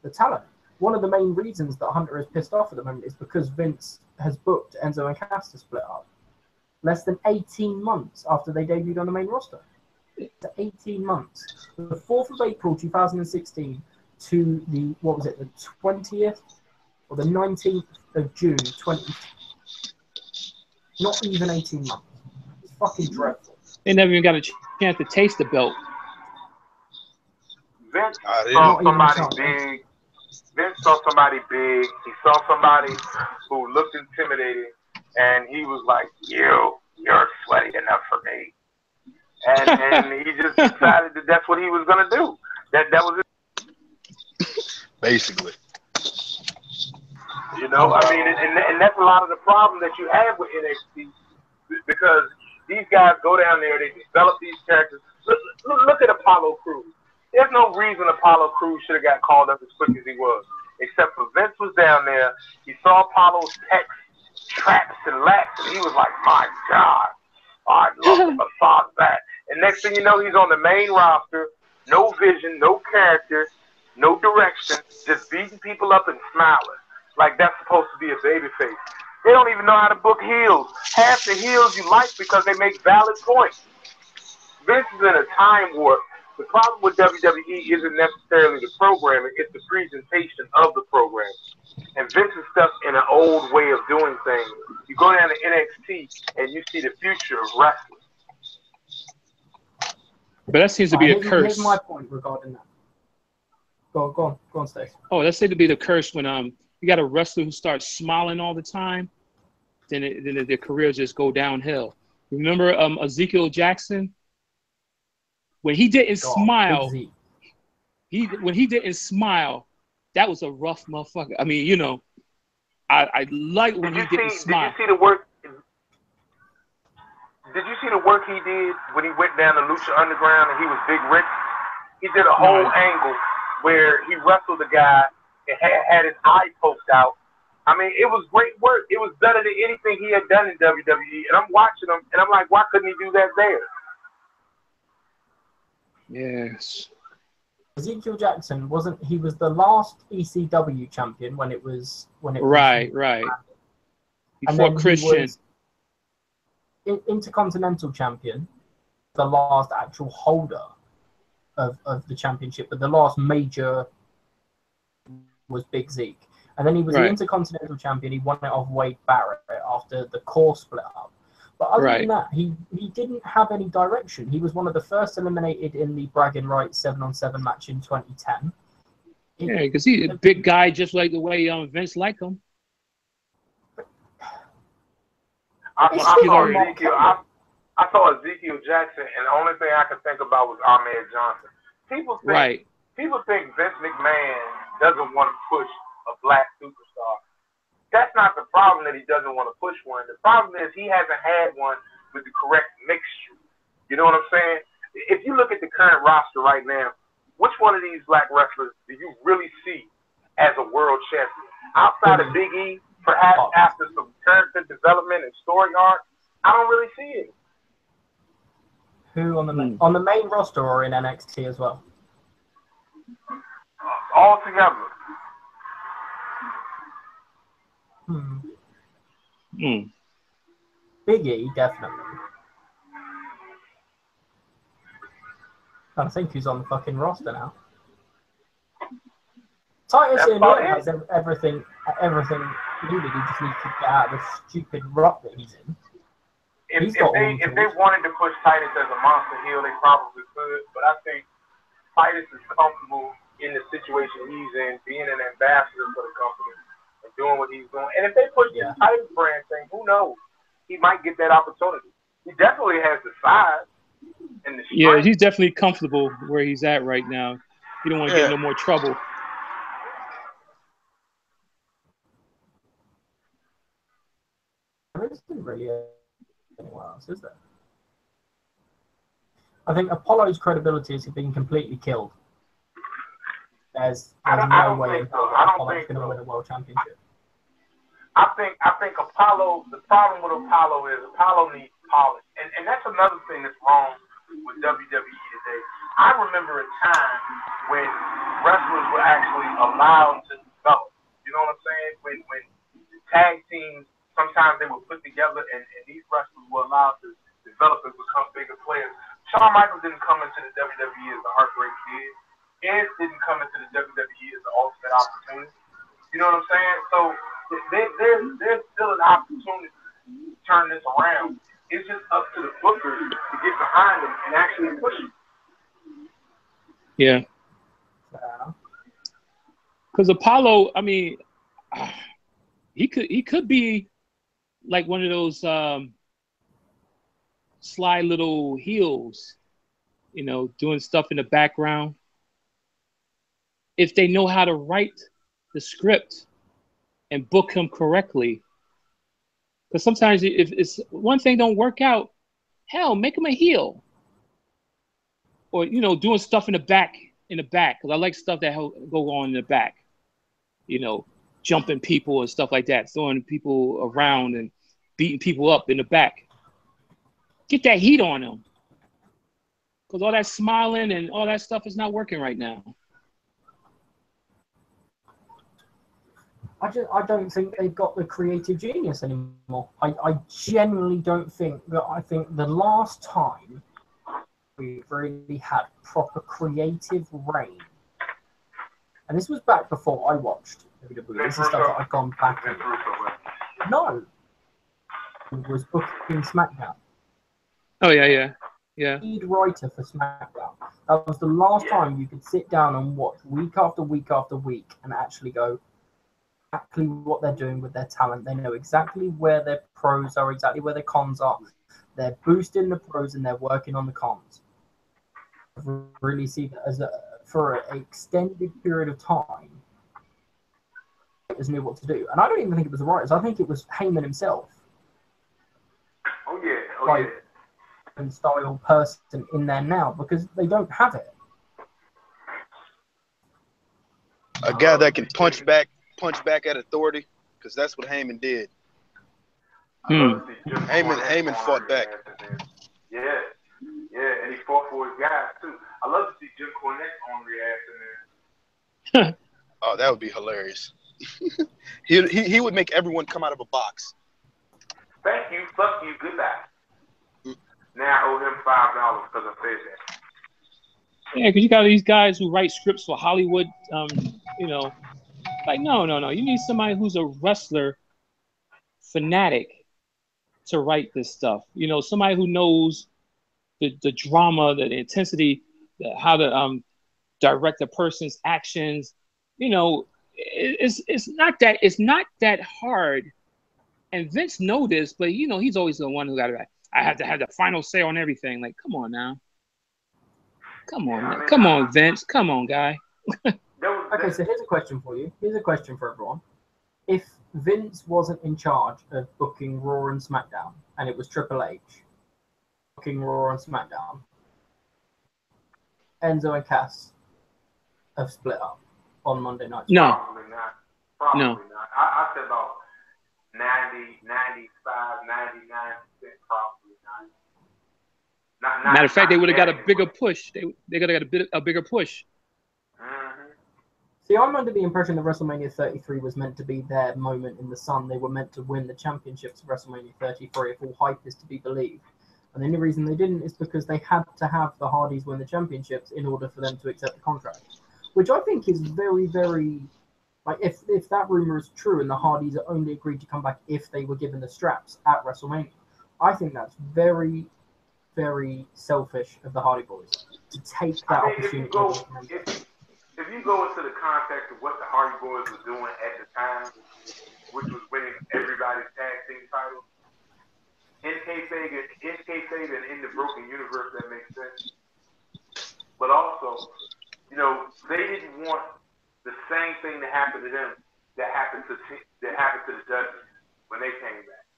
the talent. One of the main reasons that Hunter is pissed off at the moment is because Vince has booked Enzo and Cass to split up less than 18 months after they debuted on the main roster. 18 months. The 4th of April 2016 to the, what was it, the 20th or the 19th of June 20. Not even 18 months. It's fucking dreadful. They never even got a chance to taste the belt. Vince saw somebody big. Vince saw somebody big. He saw somebody who looked intimidating, and he was like, you're sweaty enough for me. And he just decided that that's what he was going to do. That was it. Basically. You know, I mean, and that's a lot of the problem that you have with NXT, because these guys go down there, they develop these characters. Look at Apollo Crews. There's no reason Apollo Crews should have got called up as quick as he was, except for Vince was down there. He saw Apollo's pecs, traps, and lats, and he was like, my God, I'd love to massage that. And next thing you know, he's on the main roster, no vision, no character, no direction, just beating people up and smiling. Like that's supposed to be a babyface. They don't even know how to book heels. Half the heels you like because they make valid points. Vince is in a time warp. The problem with WWE isn't necessarily the programming, it's the presentation of the program. And Vince is stuck in an old way of doing things. You go down to NXT and you see the future of wrestling. But that seems to be a curse. Here's my point regarding that. Go on, Stacey. Oh, that seems to be the curse when you got a wrestler who starts smiling all the time, then their careers just go downhill. Remember Ezekiel Jackson? When he didn't smile, when he didn't smile, that was a rough motherfucker. I mean, you know, I like when he didn't smile. Did you see the work? Did you see the work he did when he went down to Lucha Underground and he was Big Rick? He did a whole angle where he wrestled a guy and had his eye poked out. I mean, it was great work. It was better than anything he had done in WWE. And I'm watching him, and I'm like, why couldn't he do that there? Yes. Ezekiel Jackson was the last ECW champion when it was right. Before Christian. He was Intercontinental champion, the last actual holder of the championship, but the last major was Big Zeke. And then he was the Intercontinental champion. He won it off Wade Barrett after the core split up. But other than that, he didn't have any direction. He was one of the first eliminated in the bragging rights 7-on-7 match in 2010. Yeah, because he's a big guy, just like the way Vince liked him. I I saw Ezekiel Jackson, and the only thing I could think about was Ahmed Johnson. People think Vince McMahon doesn't want to push a black superstar. That's not the problem that he doesn't want to push one. The problem is he hasn't had one with the correct mixture. You know what I'm saying? If you look at the current roster right now, which one of these black wrestlers do you really see as a world champion? Outside of Big E, perhaps after some character development and story arc, I don't really see it. Who on the main roster or in NXT as well? All together. Big E, definitely. I think he's on the fucking roster now. Titus has everything needed. He just needs to get out of the stupid rut that he's in. If they wanted to push Titus as a monster heel, they probably could. But I think Titus is comfortable in the situation he's in, being an ambassador for the company and doing what he's doing. And if they push the Titus brand thing, who knows? He might get that opportunity. He definitely has the size and the strength. Yeah, he's definitely comfortable where he's at right now. He don't want to get in no more trouble. There isn't really anyone else, is there? I think Apollo's credibility has been completely killed. There's no way Apollo's going to win a world championship. I think Apollo, the problem with Apollo is Apollo needs polish. And that's another thing that's wrong with WWE today. I remember a time when wrestlers were actually allowed to develop. You know what I'm saying? When tag teams, sometimes they were put together and these wrestlers were allowed to develop and become bigger players. Shawn Michaels didn't come into the WWE as a Heartbreak Kid. Edge didn't come into the WWE as an ultimate opportunity. You know what I'm saying? So there's still an opportunity to turn this around. It's just up to the bookers to get behind them and actually push it. Yeah. Because Apollo, I mean, he could be like one of those sly little heels, you know, doing stuff in the background. If they know how to write the script and book him correctly. Because sometimes if it's one thing don't work out, hell, make him a heel. Or, you know, doing stuff in the back. Because I like stuff that go on in the back. You know, jumping people and stuff like that. Throwing people around and beating people up in the back. Get that heat on them. Because all that smiling and all that stuff is not working right now. I don't think they've got the creative genius anymore. I genuinely don't think that. I think the last time we really had proper creative reign, and this was back before I watched WWE. This is stuff that I've gone back and no, it was booking SmackDown. Oh yeah. Lead writer for SmackDown. That was the last time you could sit down and watch week after week after week and actually go exactly what they're doing with their talent. They know exactly where their pros are, exactly where their cons are. They're boosting the pros and they're working on the cons. I really see that as for an extended period of time, writers knew what to do. And I don't even think it was the writers. I think it was Heyman himself. Oh yeah. And style person in there now because they don't have it. A guy that can punch back at authority, because that's what Heyman did. Heyman fought back. Yeah, and he fought for his guys too. I love to see Jim Cornette on reaction there. Oh, that would be hilarious. he would make everyone come out of a box. Thank you, fuck you, goodbye. Now I owe him $5 because I said that. Yeah, because you got these guys who write scripts for Hollywood, you know. Like, no. You need somebody who's a wrestler fanatic to write this stuff. You know, somebody who knows the drama, the intensity, how to direct a person's actions. You know, it's not that hard. And Vince knows this, but you know, he's always the one who got it right. I had to have the final say on everything. Like, come on now. Come on, come on, Vince. Come on, guy. Okay, so here's a question for you. Here's a question for everyone. If Vince wasn't in charge of booking Raw and SmackDown, and it was Triple H booking Raw and SmackDown, Enzo and Cass have split up on Monday night. No. Probably not. Probably No. not. I said about 90, 95, 99% probably not. Matter of fact, they would have got a bigger push. They could have got a bigger push. Mm-hmm. See, I'm under the impression that WrestleMania 33 was meant to be their moment in the sun. They were meant to win the championships of WrestleMania 33, if all hype is to be believed. And the only reason they didn't is because they had to have the Hardys win the championships in order for them to accept the contract. Which I think is very, very... Like, if that rumor is true and the Hardys are only agreed to come back if they were given the straps at WrestleMania, I think that's very, very selfish of the Hardy Boys to take that opportunity. If you go into the context of what the Hardy Boys were doing at the time, which was winning everybody's tag team titles, in kayfabe and in the broken universe, that makes sense. But also, you know, they didn't want the same thing that happened to them that happened to the Dudleys when they came back.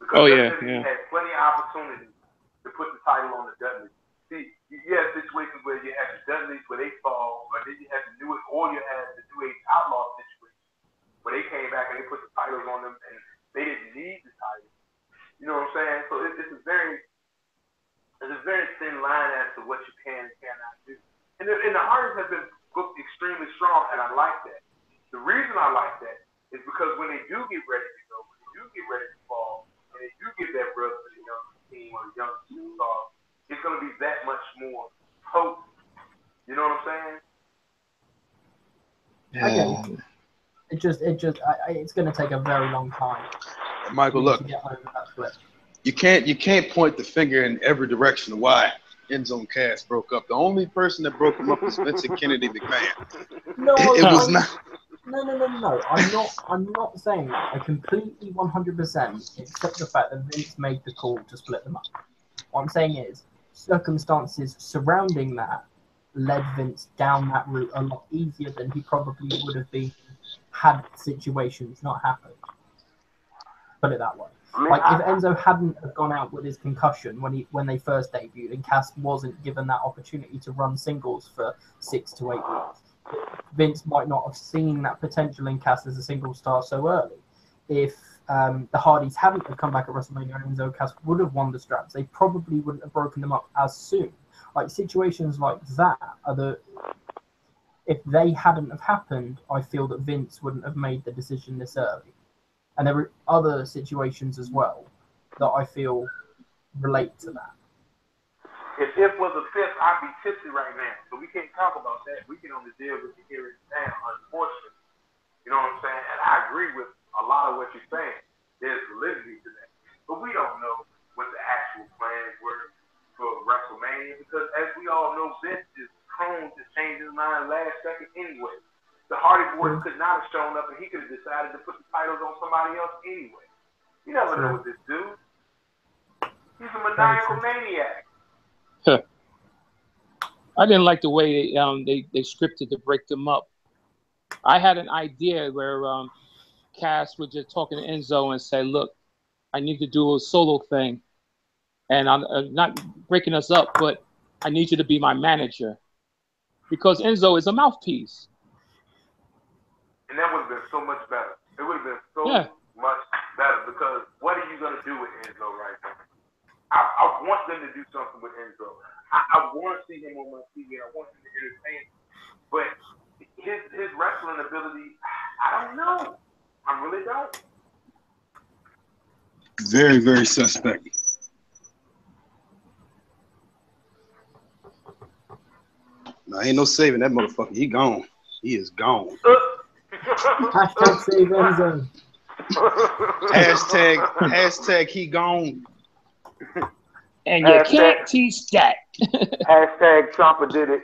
Because WWE had plenty of opportunities to put the title on the Dudleys. See, you have situations where you have the Dudleys where they fall, or then you have the New Age, or you have the New Age Outlaw situation where they came back and they put the titles on them and they didn't need the title. You know what I'm saying? So it's a very thin line as to what you can and cannot do. And the Hardys have been booked extremely strong, and I like that. The reason I like that is because when they do get ready to go, when they do get ready to fall, and they do get that rub to the young team or the young superstar, it's going to be that much more potent. You know what I'm saying? Yeah. Again, it's going to take a very long time. Michael, look, you can't point the finger in every direction of why Enzo and Cass broke up. The only person that broke them up was Vincent Kennedy McMahon. No, it was not. No. I'm not saying that. I completely 100% accept the fact that Vince made the call to split them up. What I'm saying is circumstances surrounding that led Vince down that route a lot easier than he probably would have been had situations not happened. Put it that way. Like if Enzo hadn't have gone out with his concussion when they first debuted and Cass wasn't given that opportunity to run singles for 6 to 8 weeks, Vince might not have seen that potential in Cass as a single star so early. If the Hardys hadn't have come back at WrestleMania and Enzo and Cass would have won the straps, they probably wouldn't have broken them up as soon. Like situations like that are if they hadn't have happened, I feel that Vince wouldn't have made the decision this early. And there were other situations as well that I feel relate to that. If it was a fifth, I'd be tipsy right now. So we can't talk about that. We can only deal with the here and now, unfortunately. You know what I'm saying? And I agree with a lot of what you're saying. There's validity to that. But we don't know what the actual plans were for WrestleMania because, as we all know, Vince is prone to change his mind last second anyway. The Hardy Boys could not have shown up, and he could have decided to put the titles on somebody else anyway. You never know with this dude. He's a maniacal maniac. I didn't like the way they scripted to break them up. I had an idea where Cass was just talking to Enzo and say, "Look, I need to do a solo thing, and I'm not breaking us up, but I need you to be my manager because Enzo is a mouthpiece." And that would have been so much better. It would have been so much better because what are you going to do with Enzo right now? I want them to do something with Enzo. I want to see him on my TV. I want him to entertain. But his wrestling ability, I don't know. I really don't. Very, very suspect. No, ain't no saving that motherfucker. He gone. He is gone. Hashtag save Enzo. Hashtag he gone. And you can't teach that. Hashtag Ciampa did it.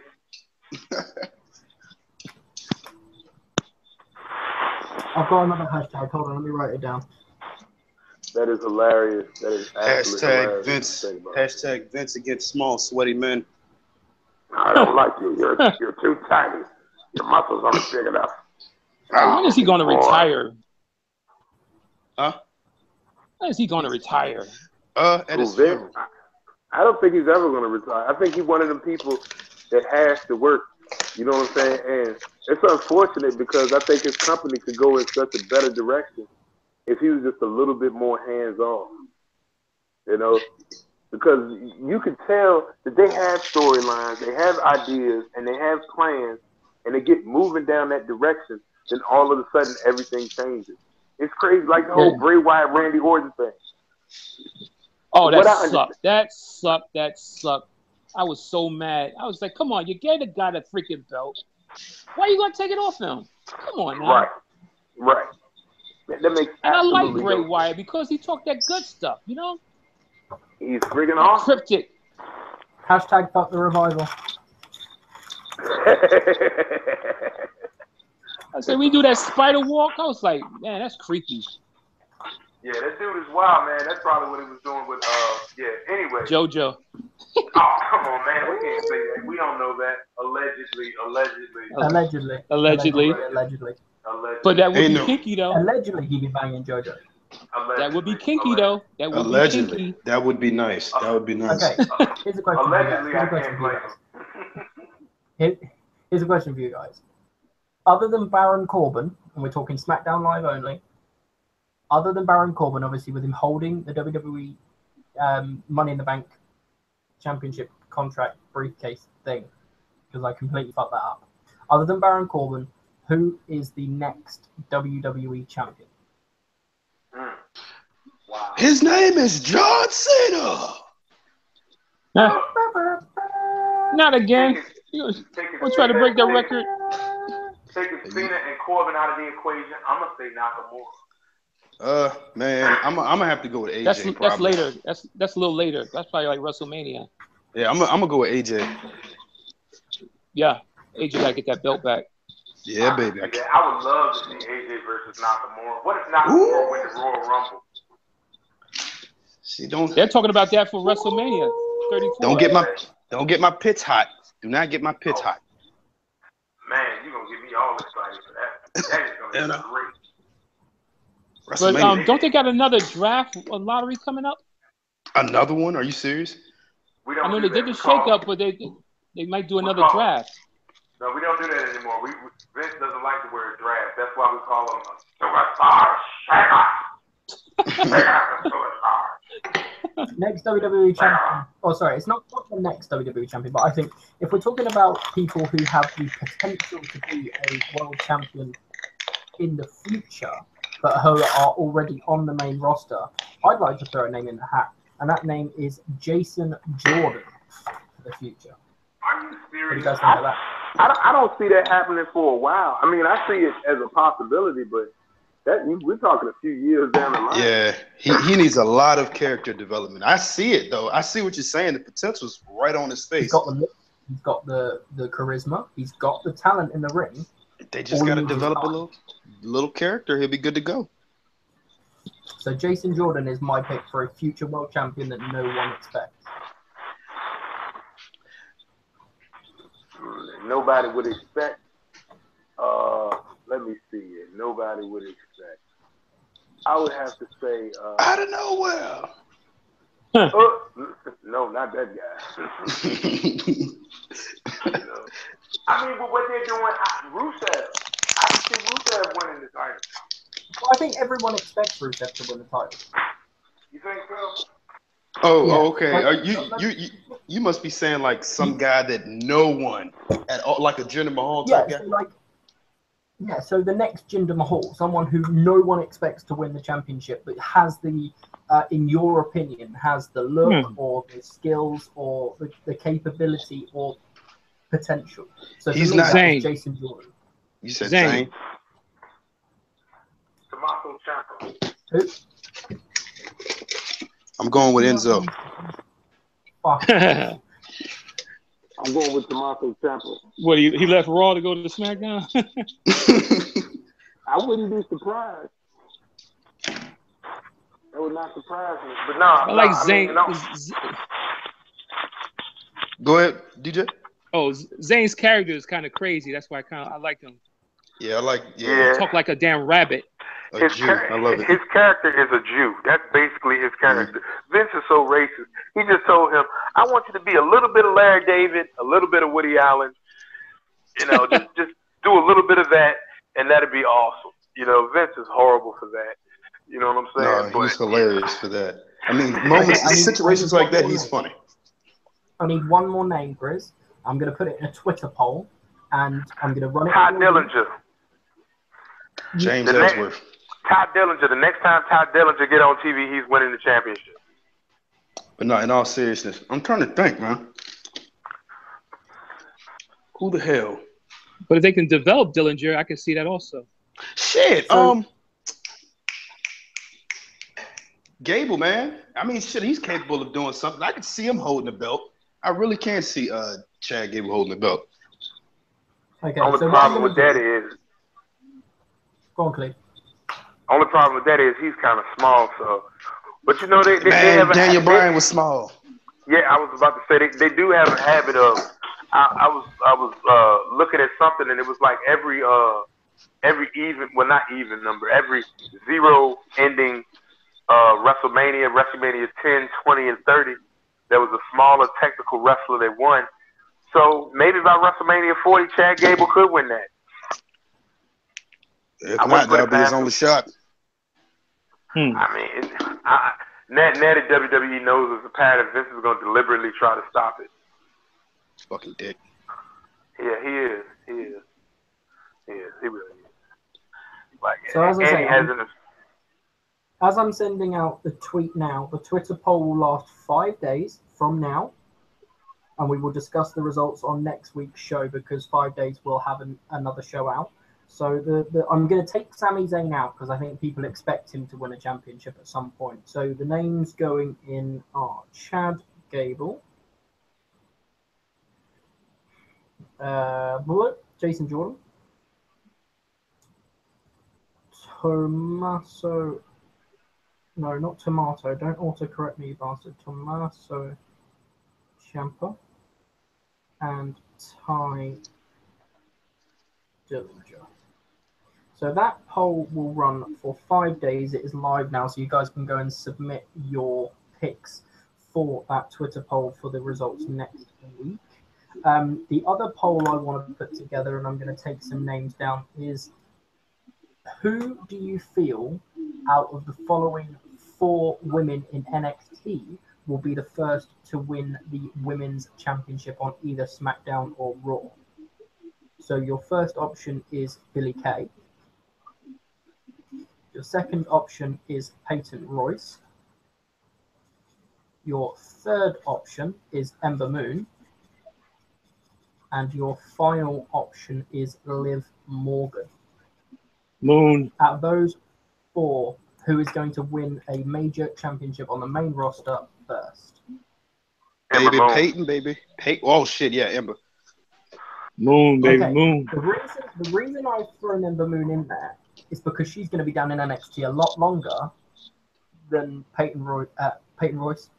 I've got another hashtag. Hold on, let me write it down. That is hilarious. That is absolutely hilarious. Hashtag Vince against small, sweaty men. I don't like you. You're too tiny. Your muscles aren't big enough. When is he going to retire? Huh? When is he going to retire? At his funeral. I don't think he's ever going to retire. I think he's one of them people that has to work. You know what I'm saying? And it's unfortunate because I think his company could go in such a better direction if he was just a little bit more hands-off. You know? Because you can tell that they have storylines, they have ideas, and they have plans, and they get moving down that direction, then all of a sudden everything changes. It's crazy, like the whole Bray Wyatt, Randy Orton thing. Oh, that sucked. I was so mad. I was like, come on, you gave the guy the freaking belt. Why are you going to take it off him? Come on now. Right. That makes and I like Bray Wyatt because he talked that good stuff, you know? He's freaking awesome. Cryptic. Hashtag fuck the revival. I said, we do that spider walk. I was like, man, that's creepy. Yeah, that dude is wild, man. That's probably what he was doing with, anyway. JoJo. Oh, come on, man. We can't say that. We don't know that. Allegedly. But that would be kinky, though. Allegedly, he'd be banging JoJo. That would be kinky, though. That would be kinky. That would be nice. Okay, here's a question Here's a question for you guys. Other than Baron Corbin, and we're talking SmackDown Live only, other than Baron Corbin, obviously with him holding the WWE Money in the Bank Championship contract briefcase thing, because I completely fucked that up. Other than Baron Corbin, who is the next WWE champion? Wow. His name is John Cena. Not again. We'll try to break that record. Taking Cena and Corbin out of the equation, I'm gonna say Nakamura. Man, I'm gonna have to go with AJ. That's later. That's a little later. That's probably like WrestleMania. Yeah, I'm gonna go with AJ. Yeah, AJ gotta get that belt back. Yeah, baby. I would love to see AJ versus Nakamura. What if Nakamura win the Royal Rumble? See, don't. They're talking about that for WrestleMania 34. Don't get my pits hot. Do not get my pits hot. Man, you're gonna get me all excited for that. That is gonna be great. But don't they got another draft, a lottery coming up? Another one? Are you serious? I know they did the shake-up, but they might do another draft. No, we don't do that anymore. Vince doesn't like the word draft. That's why we call him a superstar. Next WWE champion. Oh, sorry, it's not the next WWE champion, but I think if we're talking about people who have the potential to be a world champion in the future, but who are already on the main roster, I'd like to throw a name in the hat, and that name is Jason Jordan for the future. Are you serious? What do you guys think of that? I don't see that happening for a while. I mean, I see it as a possibility, but we're talking a few years down the line. Yeah, he needs a lot of character development. I see it, though. I see what you're saying. The potential's right on his face. He's got the charisma. He's got the talent in the ring. They just got to develop a little character. He'll be good to go. So Jason Jordan is my pick for a future world champion that no one expects. Nobody would expect. Let me see it. Nobody would expect. I would have to say. Out of nowhere. No, not that guy. No. I mean, but what they're doing, Rusev. I can see Rusev winning the title. Well, I think everyone expects Rusev to win the title. You think so? Oh, okay. You must be saying like some guy that no one at all, like a Jinder Mahal type guy. So the next Jinder Mahal, someone who no one expects to win the championship, but has the, in your opinion, has the look or the skills or the capability or potential. So he's not Zayn. Jason Jordan. You said Zayn. Tommaso Ciampa. Who? I'm going with Enzo. I'm going with Tommaso Ciampa. What, he left Raw to go to the SmackDown? I wouldn't be surprised. That would not surprise me. But no, I like I mean, Zayn. no. Go ahead, DJ. Zayn's character is kind of crazy. That's why I like him. Yeah, I like. Yeah. Talk like a damn rabbit. A Jew. I love it. His character is a Jew. That's basically his character. Vince is so racist. He just told him, "I want you to be a little bit of Larry David, a little bit of Woody Allen. You know, just do a little bit of that, and that'd be awesome." You know, Vince is horrible for that. You know what I'm saying? No, he's hilarious for that. I mean, situations like that, he's funny. I need one more name, Grizz. I'm going to put it in a Twitter poll, and I'm going to run it. Todd Dillinger. James Ellsworth. Todd Dillinger. The next time Todd Dillinger get on TV, he's winning the championship. But no, in all seriousness, I'm trying to think, man. Who the hell? But if they can develop Dillinger, I can see that also. Shit. Gable, man. I mean, shit, he's capable of doing something. I can see him holding the belt. I really can't see Chad Gable holding the belt. Okay, Only so problem with that is. Go on, Khalid. Only problem with that is he's kind of small. So, but you know they Man, have Daniel Bryan was small. Yeah, I was about to say they do have a habit of. I was looking at something and it was like every even, well, not even number, every zero ending WrestleMania 10, 20, and 30, there was a smaller technical wrestler that won. So maybe by WrestleMania 40, Chad Gable could win that. If not, that'll be his only shot. I mean, now that WWE knows it's a pattern, Vince is going to deliberately try to stop it. Fucking dick. Yeah, he is. He really is. Like, So as I say, hasn't. As I'm sending out the tweet now, the Twitter poll will last 5 days from now, and we will discuss the results on next week's show because 5 days we'll have another show out. So I'm going to take Sami Zayn out because I think people expect him to win a championship at some point. So the names going in are Chad Gable, Bullet, Jason Jordan, Tommaso. No, not Tomato. Don't autocorrect me, you bastard. Tommaso Ciampa and Ty Dillinger. So that poll will run for 5 days. It is live now, so you guys can go and submit your picks for that Twitter poll for the results next week. The other poll I want to put together, and I'm going to take some names down, is who do you feel out of the following 4 women in NXT will be the first to win the women's championship on either SmackDown or Raw? So your first option is Billie Kay. Your second option is Peyton Royce. Your third option is Ember Moon. And your final option is Liv Morgan. Moon. Out of those 4, who is going to win a major championship on the main roster first? Baby, Peyton, baby. Oh, shit, yeah, Ember. Moon, baby, Okay. Moon. The reason I've thrown Ember Moon in there is because she's going to be down in NXT a lot longer than Peyton Royce,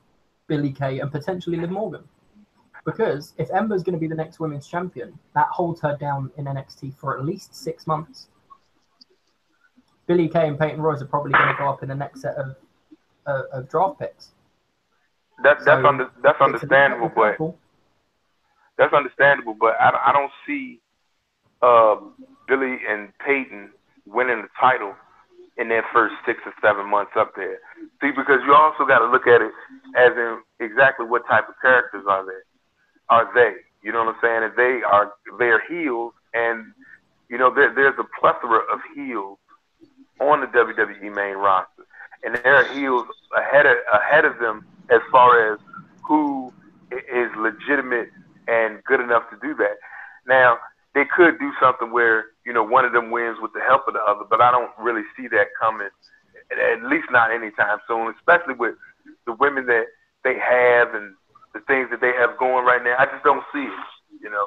Billie Kay, and potentially Liv Morgan. Because if Ember's going to be the next women's champion, that holds her down in NXT for at least 6 months. Billie Kay and Peyton Royce are probably going to go up in the next set of draft picks. That's understandable, but that's understandable. But I don't see Billie and Peyton winning the title in their first 6 or 7 months up there. See, because you also got to look at it as in exactly what type of characters are they? You know what I'm saying? And they're heels, and you know there's a plethora of heels on the WWE main roster, and there are heels ahead of them as far as who is legitimate and good enough to do that. Now, they could do something where, you know, one of them wins with the help of the other, but I don't really see that coming, at least not anytime soon, especially with the women that they have and the things that they have going right now. I just don't see it, you know.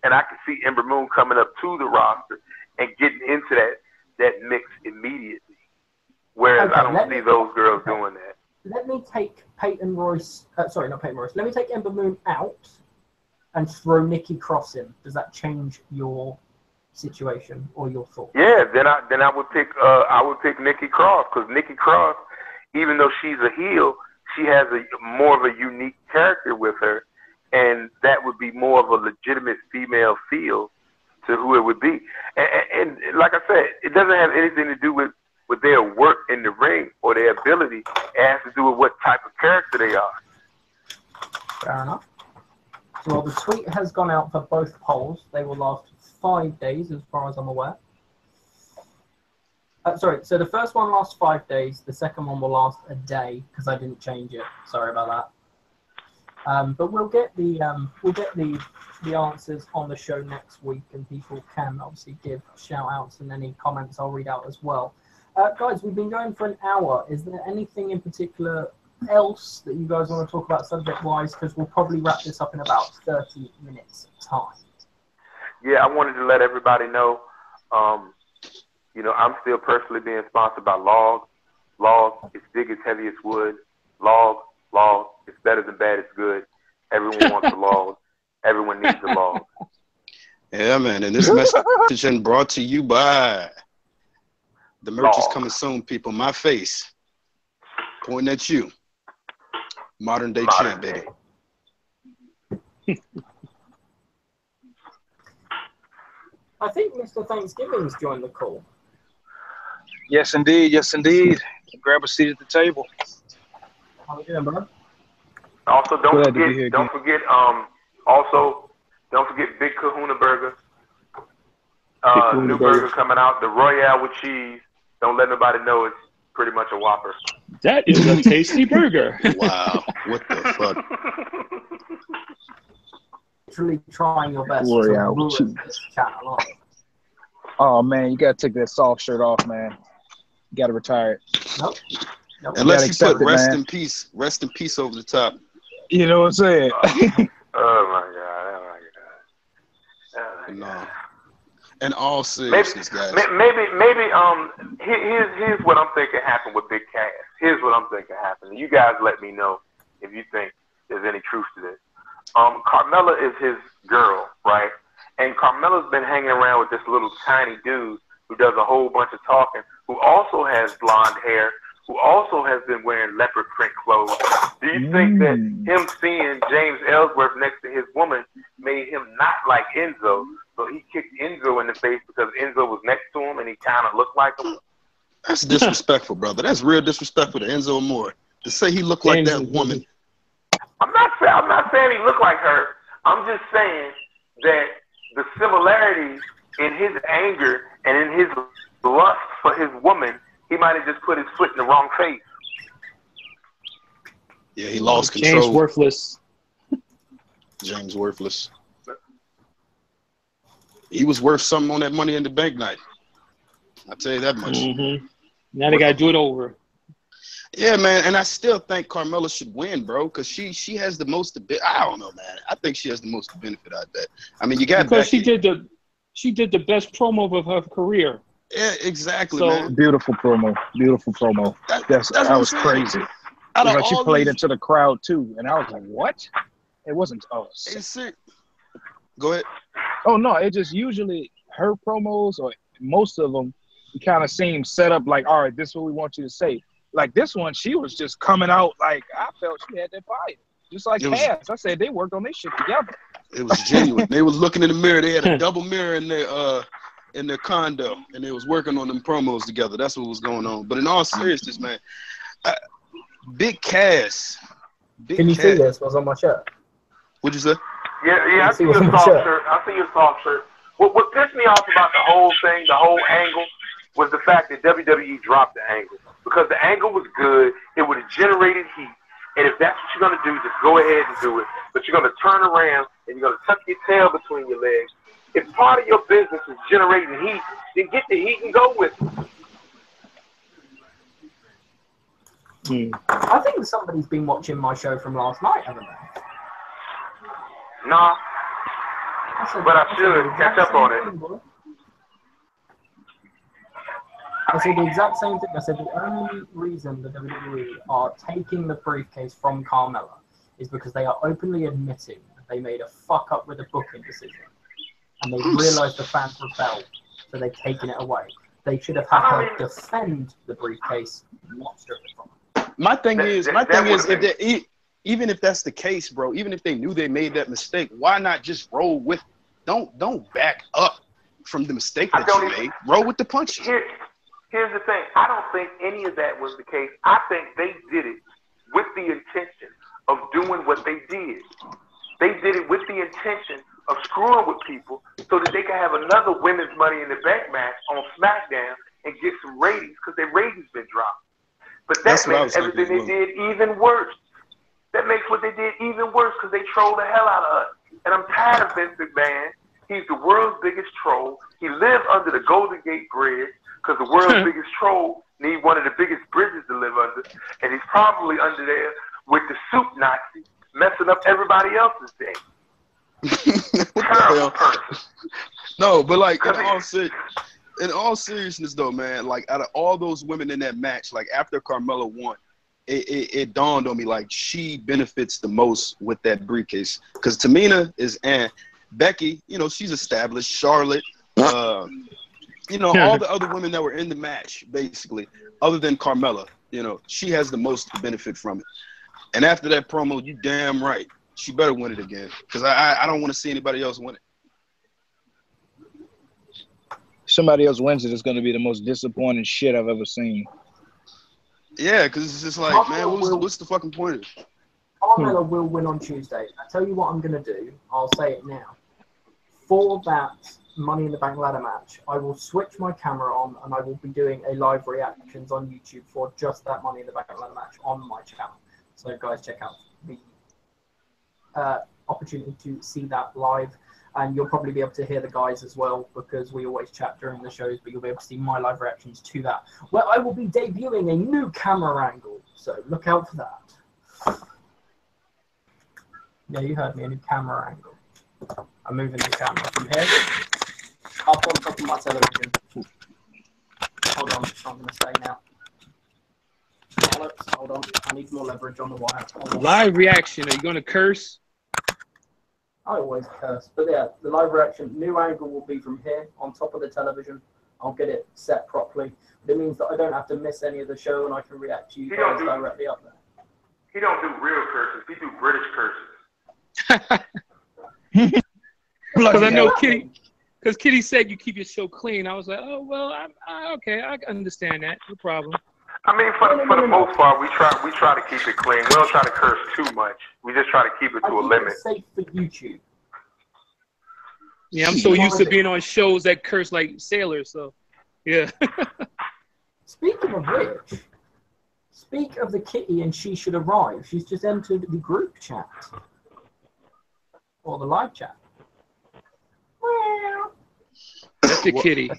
And I can see Ember Moon coming up to the roster and getting into that mix immediately Whereas Okay, I don't see those girls doing that. Let me take Peyton Royce. Sorry, not Peyton Royce. Let me take Ember Moon out and throw Nikki Cross in. Does that change your situation or your thoughts? Yeah, then I would pick Nikki Cross, because Nikki Cross, even though she's a heel, she has a more of a unique character with her, and that would be more of a legitimate female feel to who it would be. And like I said, it doesn't have anything to do with their work in the ring or their ability. It has to do with what type of character they are. Fair enough. Well, the tweet has gone out for both polls. They will last 5 days, as far as I'm aware. Sorry, so the first one lasts 5 days. The second one will last a day because I didn't change it. Sorry about that. But we'll get the answers on the show next week, and people can obviously give shout outs and any comments I'll read out as well. Guys, we've been going for an hour. Is there anything in particular else that you guys want to talk about subject-wise? Because we'll probably wrap this up in about 30 minutes time. Yeah, I wanted to let everybody know, I'm still personally being sponsored by Log. Log, it's big, it's heavy, it's wood. Log, it's better than bad, it's good. Everyone wants a log. Everyone needs a log. Yeah, man, and this message is brought to you by the merch is coming soon, people. My face pointing at you. Modern day champ, baby. I think Mr. Thanksgiving's joined the call. Yes, indeed. Yes, indeed. Grab a seat at the table. How are you doing, bro? Also, don't forget Big Kahuna Burger. New burger coming out, the Royale with cheese. Don't let nobody know it's pretty much a Whopper. That is a tasty burger. Wow, what the fuck? Literally trying your best Royale to with ruin this chat a lot. Oh, man, you got to take that soft shirt off, man. You got to retire it. Nope. Unless you put rest in peace over the top. You know what I'm saying? Oh my God. No. In all seriousness, guys. Maybe. Here's what I'm thinking happened with Big Cass. Here's what I'm thinking happened. You guys let me know if you think there's any truth to this. Carmella is his girl, right? And Carmella's been hanging around with this little tiny dude who does a whole bunch of talking, who also has blonde hair, who also has been wearing leopard print clothes. Do you think that him seeing James Ellsworth next to his woman made him not like Enzo? So he kicked Enzo in the face because Enzo was next to him and he kind of looked like him? That's disrespectful, brother. That's real disrespectful to Enzo Amore. To say he looked like that woman. I'm not saying he looked like her. I'm just saying that the similarities in his anger and in his lust for his woman, he might have just put his foot in the wrong face. Yeah, he lost control. James worthless. James worthless. He was worth something on that Money in the Bank night. I'll tell you that much. Mm-hmm. Now they got to do it over. Yeah, man, and I still think Carmella should win, bro, because she has the most. I don't know, man. I think she has the most benefit out of that. I mean, you got because she did the best promo of her career. Yeah, exactly, so, man. Beautiful promo. That was crazy. Like she played into the crowd too, and I was like, "What?" It wasn't us. Go ahead. Oh no! It just usually her promos or most of them, you kind of seem set up like, "All right, this is what we want you to say." Like this one, she was just coming out like I felt she had that fire, just like Cass. I said they worked on this shit together. It was genuine. They was looking in the mirror. They had a double mirror in their condo, and they was working on them promos together. That's what was going on. But in all seriousness, man, Big Cass. Can you see this? Was on my shirt. What'd you say? Yeah. I see your soft shirt. What pissed me off about the whole thing, the whole angle, was the fact that WWE dropped the angle. Because the angle was good, it would have generated heat. And if that's what you're going to do, just go ahead and do it. But you're going to turn around and you're going to tuck your tail between your legs. If part of your business is generating heat, then get the heat and go with it. I think somebody's been watching my show from last night, haven't they? Nah. But I should catch up on it. I said the exact same thing. I said the only reason the WWE are taking the briefcase from Carmella is because they are openly admitting that they made a fuck up with a booking decision. And they realized the fans rebelled, so they've taken it away. They should have had her defend the briefcase, not strip it from her. My thing is, if even if that's the case, bro, even if they knew they made that mistake, why not just roll with? Don't back up from the mistake that you made. Roll with the punches. Here's the thing. I don't think any of that was the case. I think they did it with the intention of doing what they did. They did it with the intention of screwing with people so that they could have another women's Money in the Bank match on SmackDown and get some ratings because their ratings been dropped. But that makes everything they did even worse. That makes what they did even worse because they trolled the hell out of us. And I'm tired of Vince McMahon. He's the world's biggest troll. He lived under the Golden Gate Bridge because the world's biggest troll need one of the biggest bridges to live under. And he's probably under there with the soup Nazi messing up everybody else's day. Terrible person. No, but like in all seriousness though, man, like out of all those women in that match, like after Carmella won, it dawned on me like she benefits the most with that briefcase because Tamina is Becky, you know, she's established. Charlotte, you know, all the other women that were in the match, basically, other than Carmella, you know, she has the most to benefit from it. And after that promo, you damn right, she better win it again because I don't want to see anybody else win it. Somebody else wins it, it's going to be the most disappointing shit I've ever seen. Yeah, because it's just like, man, what's the fucking point of it? Carmella will win on Tuesday. I tell you what I'm going to do. I'll say it now. For that Money in the Bank ladder match, I will switch my camera on and I will be doing a live reactions on YouTube for just that Money in the Bank ladder match on my channel. So guys, check out the opportunity to see that live. And you'll probably be able to hear the guys as well because we always chat during the shows, but you'll be able to see my live reactions to that, where I will be debuting a new camera angle. So look out for that. Yeah, you heard me, a new camera angle. I'm moving the camera from here up on top of my television. Hold on, I'm going to stay now. Hold on, I need more leverage on the wire. Live reaction, are you going to curse? I always curse, but yeah, the live reaction, new angle will be from here on top of the television. I'll get it set properly. But it means that I don't have to miss any of the show and I can react to you guys directly up there. He don't do real curses. He do British curses. Because I know Kitty, because Kitty said you keep your show clean. I was like, oh well, okay, I understand that, no problem. I mean, for the most part, we try to keep it clean. We don't try to curse too much. We just try to keep it to a limit. It's safe for YouTube. Yeah, I'm so used to being on shows that curse like sailors, so yeah. Speaking of which, speak of the kitty and she should arrive. She's just entered the group chat. Or the live chat. That's the kitty.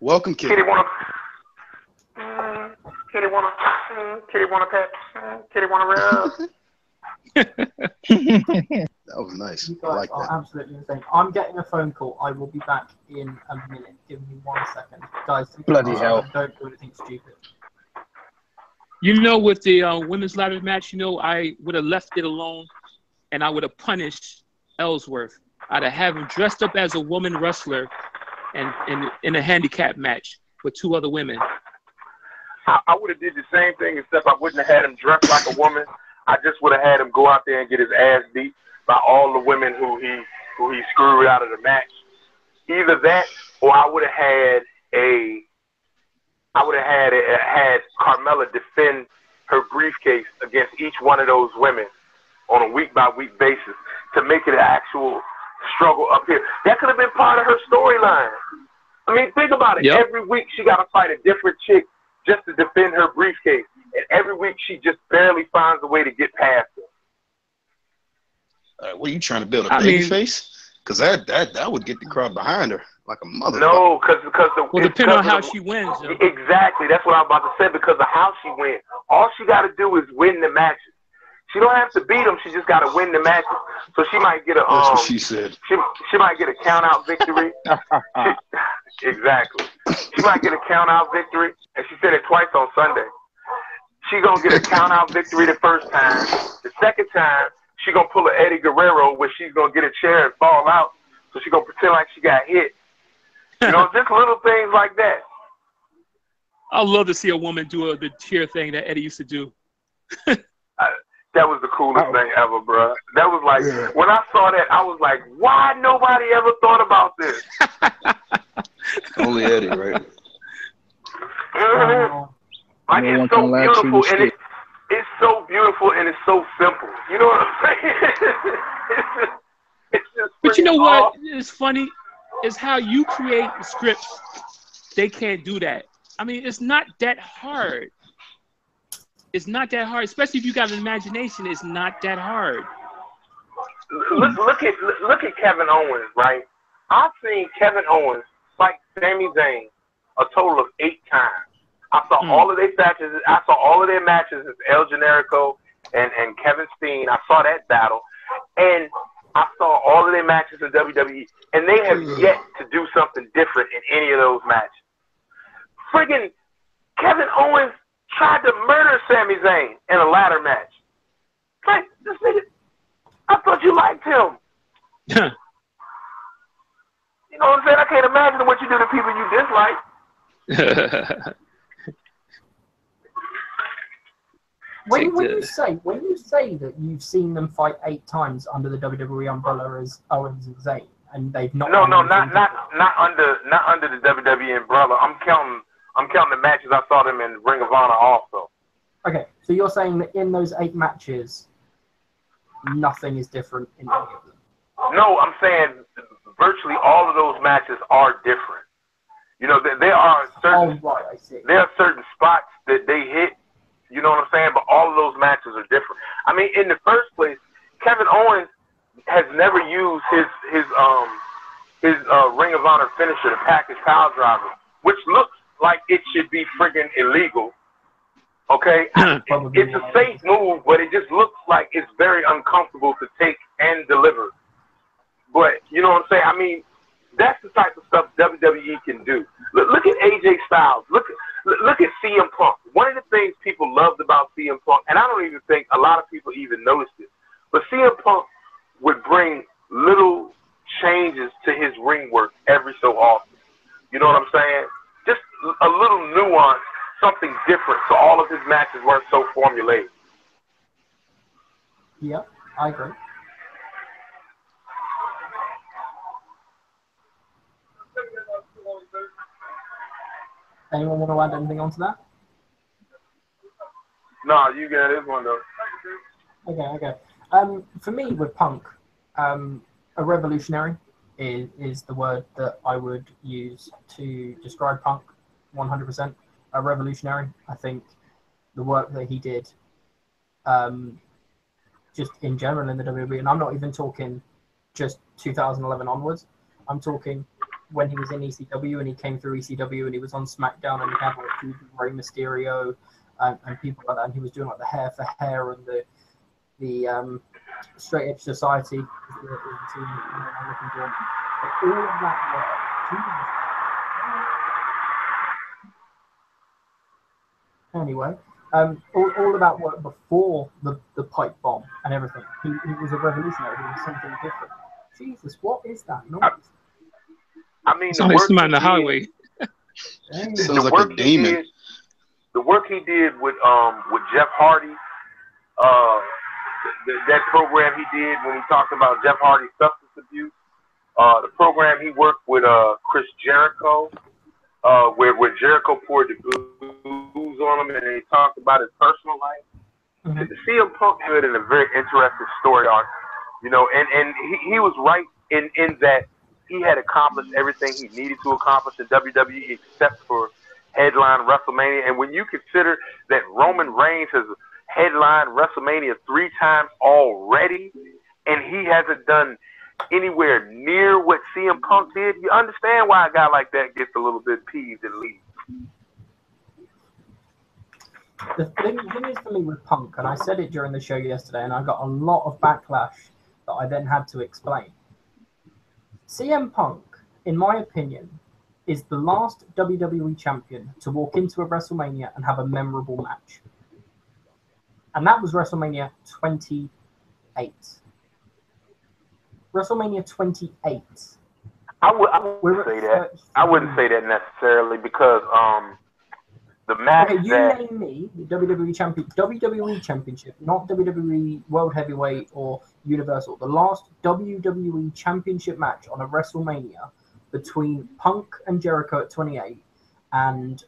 Welcome, kitty. Kitty want a pet. Kitty want a rub. That was nice. You I guys like are that. absolutely insane. I'm getting a phone call. I will be back in a minute. Give me 1 second. Guys, Bloody hell. Don't do anything stupid. You know, with the women's ladder match, you know, I would have left it alone and I would have punished Ellsworth. I'd have him dressed up as a woman wrestler and in a handicap match with two other women. I would have did the same thing, except I wouldn't have had him dressed like a woman. I just would have had him go out there and get his ass beat by all the women who he screwed out of the match. Either that, or I would have had Carmella defend her briefcase against each one of those women on a week-by-week basis to make it an actual struggle up here. That could have been part of her storyline. I mean, think about it. Yep. Every week she got to fight a different chick just to defend her briefcase. And every week she just barely finds a way to get past her. What are you trying to build, a baby face? Because that would get the crowd behind her like a mother. No, because Well, depending on how she wins. Exactly. That's what I'm about to say. Because of how she wins. All she got to do is win the matches. She don't have to beat him. She just got to win the matches. So she might get a That's what she said. She might get a count out victory. Exactly. She might get a count out victory, and she said it twice on Sunday. She gonna get a count out victory the first time. The second time, she gonna pull a Eddie Guerrero where she's gonna get a chair and fall out. So she gonna pretend like she got hit. You know, just little things like that. I'd love to see a woman do the cheer thing that Eddie used to do. That was the coolest thing ever, bro. That was like, when I saw that, I was like, why nobody ever thought about this? Only Eddie, right? Like, it's so beautiful, and it's so beautiful, and it's so simple. You know what I'm saying? it's just but you know what is funny? Is how you create scripts. They can't do that. I mean, it's not that hard. It's not that hard, especially if you got an imagination. It's not that hard. Look at Kevin Owens, right? I've seen Kevin Owens fight Sami Zayn a total of 8 times. I saw all of their matches. I saw all of their matches as El Generico and Kevin Steen. I saw that battle, and I saw all of their matches in WWE, and they have yet to do something different in any of those matches. Friggin' Kevin Owens tried to murder Sami Zayn in a ladder match. Like, this nigga, I thought you liked him. You know what I'm saying? I can't imagine what you do to people you dislike. When you say that you've seen them fight 8 times under the WWE umbrella as Owens and Zayn, and they've not. No, not under the WWE umbrella. I'm counting the matches I saw them in Ring of Honor also. Okay, so you're saying that in those 8 matches, nothing is different in any of them? No, I'm saying virtually all of those matches are different. You know, there are certain there are certain spots that they hit. You know what I'm saying? But all of those matches are different. I mean, in the first place, Kevin Owens has never used his Ring of Honor finisher, the package power driver, which looks like it should be friggin' illegal. Okay? It's a safe move, but it just looks like it's very uncomfortable to take and deliver. But, you know what I'm saying? I mean, that's the type of stuff WWE can do. Look at AJ Styles. Look at CM Punk. One of the things people loved about CM Punk, and I don't even think a lot of people even noticed it, but CM Punk would bring little changes to his ring work every so often. You know what I'm saying? Just a little nuance, something different, so all of his matches weren't so formulaic. Yeah, I agree. Anyone want to add anything onto that? No, you got this one though. Okay. For me, with Punk, a revolutionary is the word that I would use to describe Punk. 100%. A revolutionary. I think the work that he did, just in general in the WWE, and I'm not even talking just 2011 onwards. I'm talking when he was in ECW and he came through ECW and he was on SmackDown and he had like Rey Mysterio and people like that, and he was doing like the hair for hair and the Straight Edge Society. But all of that work. Anyway, all of that work before the pipe bomb and everything. He was a revolutionary. He was something different. Jesus, what is that noise? I mean, somebody in the highway. Sounds like a demon. The work he did with Jeff Hardy, that program he did when he talked about Jeff Hardy's substance abuse, the program he worked with Chris Jericho, where Jericho poured the booze on him and he talked about his personal life. Mm-hmm. To see him Punk do it in a very interesting story arc, you know, and he was right in that he had accomplished everything he needed to accomplish in WWE except for headline WrestleMania. And when you consider that Roman Reigns has headlined WrestleMania 3 times already, and he hasn't done anywhere near what CM Punk did, you understand why a guy like that gets a little bit peeved and leaves. The thing is for me with Punk, and I said it during the show yesterday, and I got a lot of backlash that I then had to explain. CM Punk, in my opinion, is the last WWE champion to walk into a WrestleMania and have a memorable match. And that was WrestleMania 28. WrestleMania 28. I wouldn't say that. I wouldn't say that necessarily because the match okay, name me the WWE Championship, not WWE World Heavyweight or Universal. The last WWE Championship match on a WrestleMania between Punk and Jericho at 28 and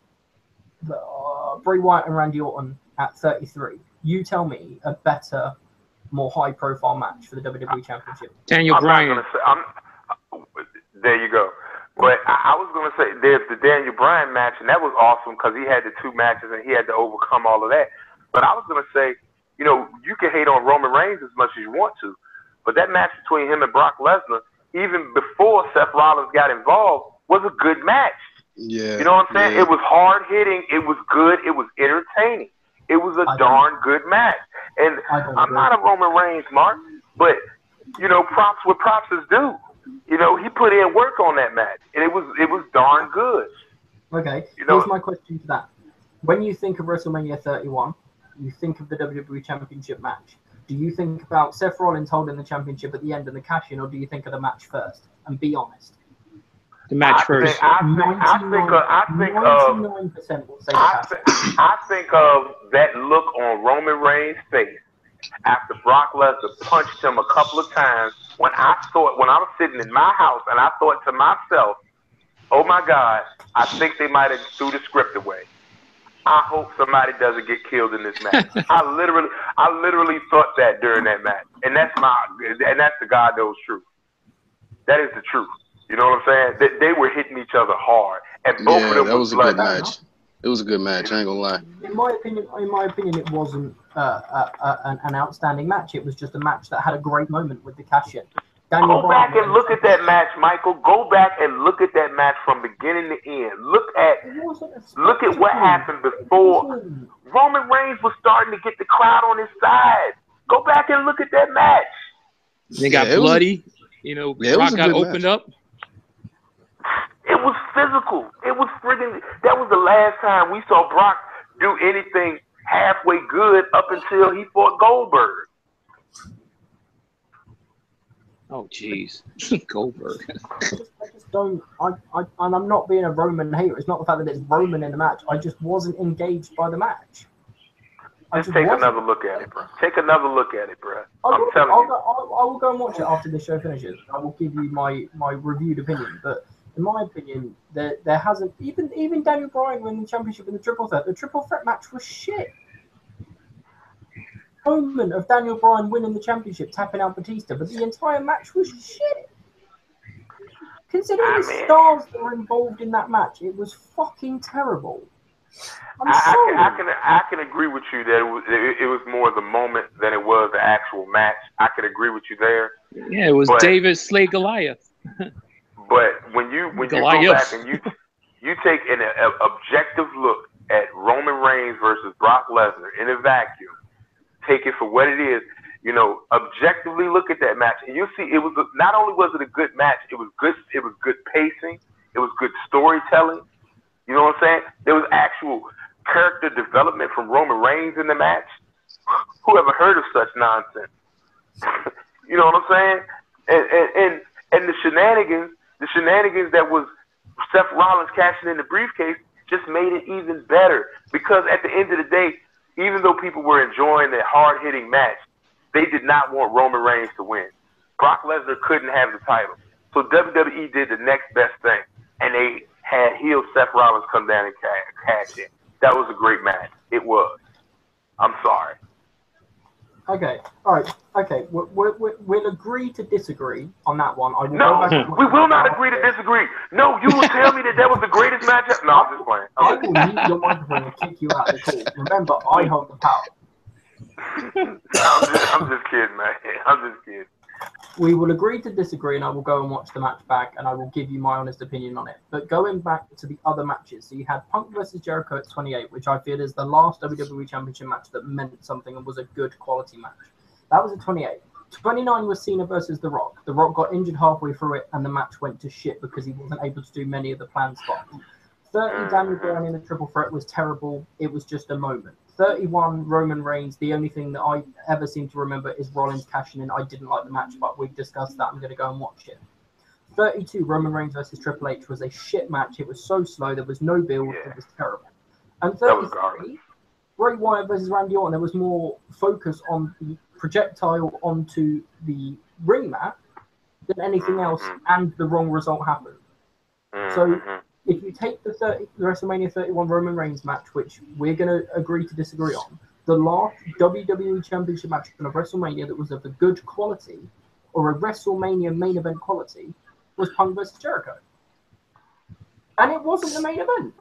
Bray Wyatt and Randy Orton at 33. You tell me a better, more high-profile match for the WWE Championship. Daniel Bryan. There you go. But I was going to say there's the Daniel Bryan match, and that was awesome because he had the 2 matches and he had to overcome all of that. But I was going to say, you know, you can hate on Roman Reigns as much as you want to, but that match between him and Brock Lesnar, even before Seth Rollins got involved, was a good match. Yeah. You know what I'm saying? Yeah. It was hard hitting. It was good. It was entertaining. It was a darn good match. And I'm not a Roman Reigns mark, but, you know, props what props is due. You know, he put in work on that match, and it was darn good. Okay, you know, here's my question to that. When you think of WrestleMania 31, you think of the WWE Championship match. Do you think about Seth Rollins holding the championship at the end and the cash-in, or do you think of the match first? And be honest. The match first. I think of that look on Roman Reigns' face after Brock Lesnar punched him a couple of times when I was sitting in my house and I thought to myself, oh my God, I think they might have threw the script away. I hope somebody doesn't get killed in this match. I literally thought that during that match. And that's the God knows truth. That is the truth. You know what I'm saying? They were hitting each other hard. And both of them that was a blood. good match. It was a good match. I ain't gonna lie. In my opinion, it wasn't an outstanding match. It was just a match that had a great moment with the cash-in. Go back and look at that match, Michael. Go back and look at that match from beginning to end. Look at what happened before. Roman Reigns was starting to get the crowd on his side. Go back and look at that match. They got bloody. Brock got opened up. It was physical. It was friggin'. That was the last time we saw Brock do anything halfway good up until he fought Goldberg. Oh, jeez. Goldberg. I just don't. And I'm not being a Roman hater. It's not the fact that it's Roman in the match. I just wasn't engaged by the match. Just take another look at it, bro. Take another look at it, bro. I will go and watch it after the show finishes. I will give you my reviewed opinion. But in my opinion, there hasn't even Daniel Bryan winning the championship in the triple threat. The triple threat match was shit. Moment of Daniel Bryan winning the championship, tapping out Batista, but the entire match was shit. Considering the stars that were involved in that match, it was fucking terrible. I can agree with you that it was more the moment than it was the actual match. I can agree with you there. Yeah, it was David slay Goliath. But when you go back and you take an objective look at Roman Reigns versus Brock Lesnar in a vacuum, take it for what it is, objectively look at that match, and you'll see it was not only was it a good match, it was good pacing, it was good storytelling. You know what I'm saying? There was actual character development from Roman Reigns in the match. Who ever heard of such nonsense? You know what I'm saying? And the shenanigans that was Seth Rollins cashing in the briefcase just made it even better. Because at the end of the day, even though people were enjoying that hard-hitting match, they did not want Roman Reigns to win. Brock Lesnar couldn't have the title. So WWE did the next best thing, and they had heel Seth Rollins come down and cash in. That was a great match. It was. I'm sorry. Okay. All right. Okay. We'll agree to disagree on that one. We will not agree to disagree. No, you will tell me that was the greatest match. No, I'm just playing. I will mute your microphone and kick you out of the call. Remember, I hold the power. I'm just kidding, man. I'm just kidding. we will agree to disagree, and I will go and watch the match back, and I will give you my honest opinion on it. But going back to the other matches, so you had Punk versus Jericho at 28, which I feel is the last WWE Championship match that meant something and was a good quality match. That was at 28. 29 was Cena versus The Rock. The Rock got injured halfway through it, and the match went to shit because he wasn't able to do many of the planned spots. 30, Daniel Bryan in a triple threat was terrible. It was just a moment. 31, Roman Reigns. The only thing that I ever seem to remember is Rollins cashing in. I didn't like the match, but we've discussed that. I'm going to go and watch it. 32, Roman Reigns versus Triple H was a shit match. It was so slow. There was no build. It was terrible. And 33, Bray Wyatt versus Randy Orton. There was more focus on the projectile onto the ring mat than anything else, and the wrong result happened. So if you take the WrestleMania 31 Roman Reigns match, which we're going to agree to disagree on, the last WWE Championship match in a WrestleMania that was of a good quality, or a WrestleMania main event quality, was Punk versus Jericho. And it wasn't the main event.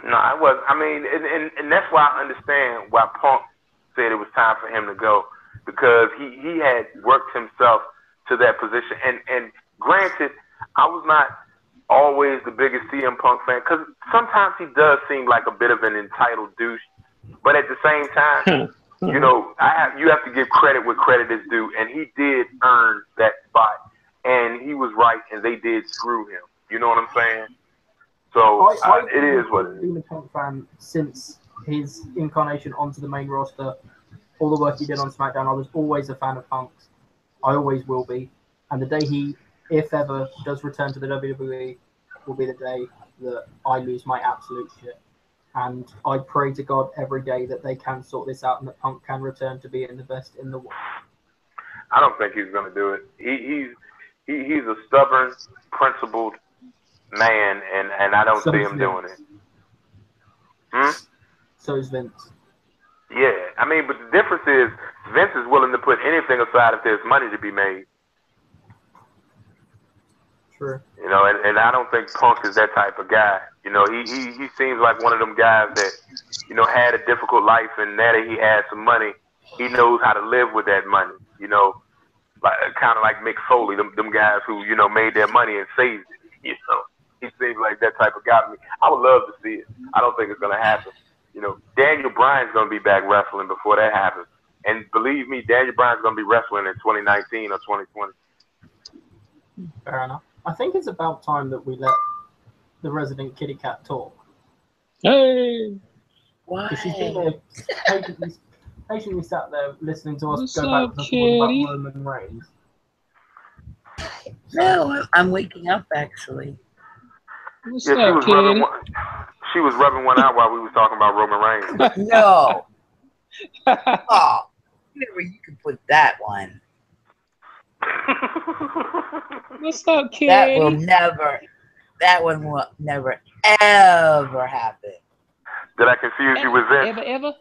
No, it wasn't. I mean, and that's why I understand why Punk said it was time for him to go, because he had worked himself to that position. And granted, I was not always the biggest CM Punk fan, because sometimes he does seem like a bit of an entitled douche, but at the same time, you know, you have to give credit where credit is due, and he did earn that spot, and he was right, and they did screw him. You know what I'm saying? So it is what it is. I've been a Punk fan since his incarnation onto the main roster. All the work he did on SmackDown, I was always a fan of Punk's. I always will be. And the day he, if ever, does return to the WWE will be the day that I lose my absolute shit. And I pray to God every day that they can sort this out and that Punk can return to being the best in the world. I don't think he's going to do it. He's a stubborn, principled man, and I don't see him doing it. So is Vince. Yeah, I mean, but the difference is Vince is willing to put anything aside if there's money to be made. True. You know, and I don't think Punk is that type of guy. You know, he seems like one of them guys that, you know, had a difficult life, and now that he has some money, he knows how to live with that money. You know, like kind of like Mick Foley, them guys who, you know, made their money and saved it. You know, he seems like that type of guy to me. I would love to see it. I don't think it's going to happen. You know, Daniel Bryan's going to be back wrestling before that happens. And believe me, Daniel Bryan's going to be wrestling in 2019 or 2020. Fair enough. I think it's about time that we let the resident kitty cat talk. Hey! Why? She's been there patiently sat there listening to us What's go up, back and forth kitty? about Roman Reigns. No, I'm waking up actually. What's Yeah, up, kitty? She was rubbing one out while we were talking about Roman Reigns. No. Oh, never. You can put that one. What's up, kitty? That will never. That one will never ever happen. Did I confuse you with Vince? Ever.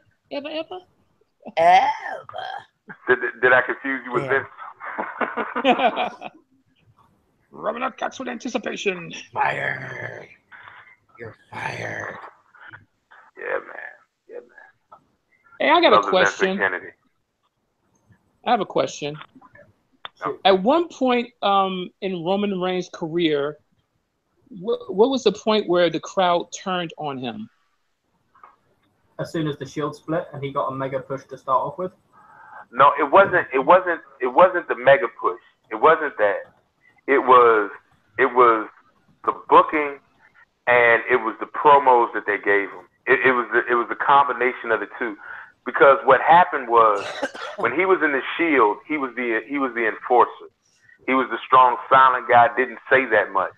Did I confuse you with Vince? Rubbing up cats with anticipation. Fired. You're fired. Yeah, man. Hey, I got Love a question. Kennedy. I have a question. At one point in Roman Reigns' career, what was the point where the crowd turned on him? As soon as the Shield split and he got a mega push to start off with. No, it wasn't the mega push. It wasn't that. It was the booking, and it was the promos that they gave him. It was the combination of the two. Because what happened was, when he was in the Shield, he was the enforcer. He was the strong, silent guy. Didn't say that much.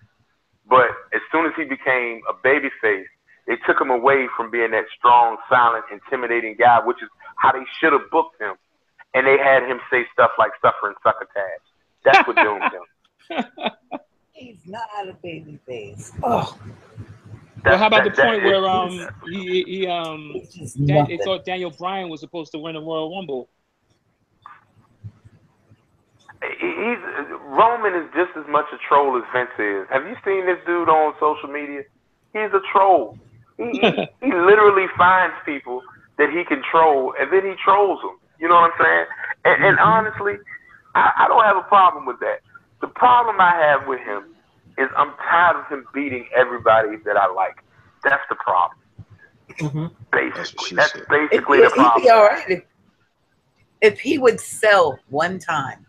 But as soon as he became a babyface, they took him away from being that strong, silent, intimidating guy, which is how they should have booked him. And they had him say stuff like "suffer and succotash." That's what doomed him. He's not a baby face. Oh. Well, how about the point where they thought Daniel Bryan was supposed to win the Royal Rumble? Roman is just as much a troll as Vince is. Have you seen this dude on social media? He's a troll. He literally finds people that he can troll, and then he trolls them. You know what I'm saying? And honestly, I don't have a problem with that. The problem I have with him is I'm tired of him beating everybody that I like. That's the problem. Mm-hmm. Basically, that's It'd basically the problem. be all right if he would sell one time.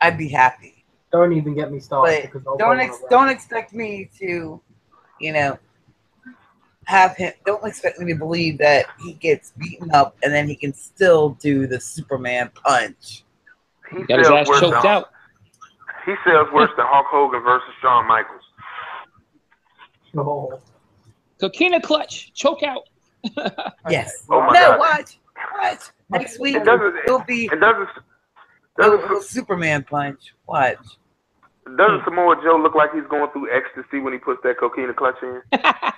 I'd be happy. Don't even get me started. But Because don't expect me to, have him. Don't expect me to believe that he gets beaten up and then he can still do the Superman punch. He Got his sells ass worse choked than out. he sells worse than Hulk Hogan versus Shawn Michaels. Oh. Coquina clutch, choke out. Yes. Oh my No, God. watch. Next week It doesn't. it'll be It doesn't. a Superman punch. Watch. Doesn't Samoa Joe look like he's going through ecstasy when he puts that coquina clutch in? I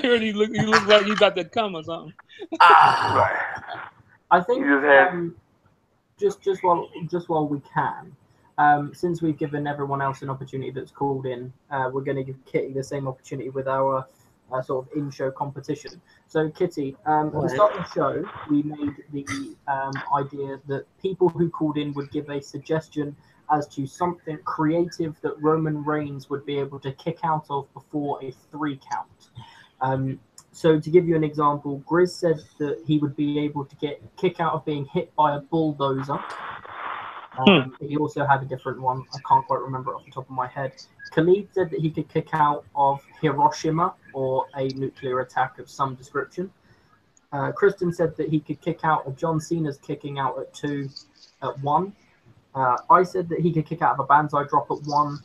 heard he look like he's about to come or something. Right. I think He just had- just while we can, since we've given everyone else an opportunity that's called in, we're going to give Kitty the same opportunity with our sort of in-show competition. So Kitty, at the start of the show, we made the idea that people who called in would give a suggestion as to something creative that Roman Reigns would be able to kick out of before a 3 count. So to give you an example, Grizz said that he would be able to kick out of being hit by a bulldozer. He also had a different one. I can't quite remember off the top of my head. Khalid said that he could kick out of Hiroshima or a nuclear attack of some description. Kristin said that he could kick out of John Cena's kicking out at 2 at 1. I said that he could kick out of a banzai drop at 1.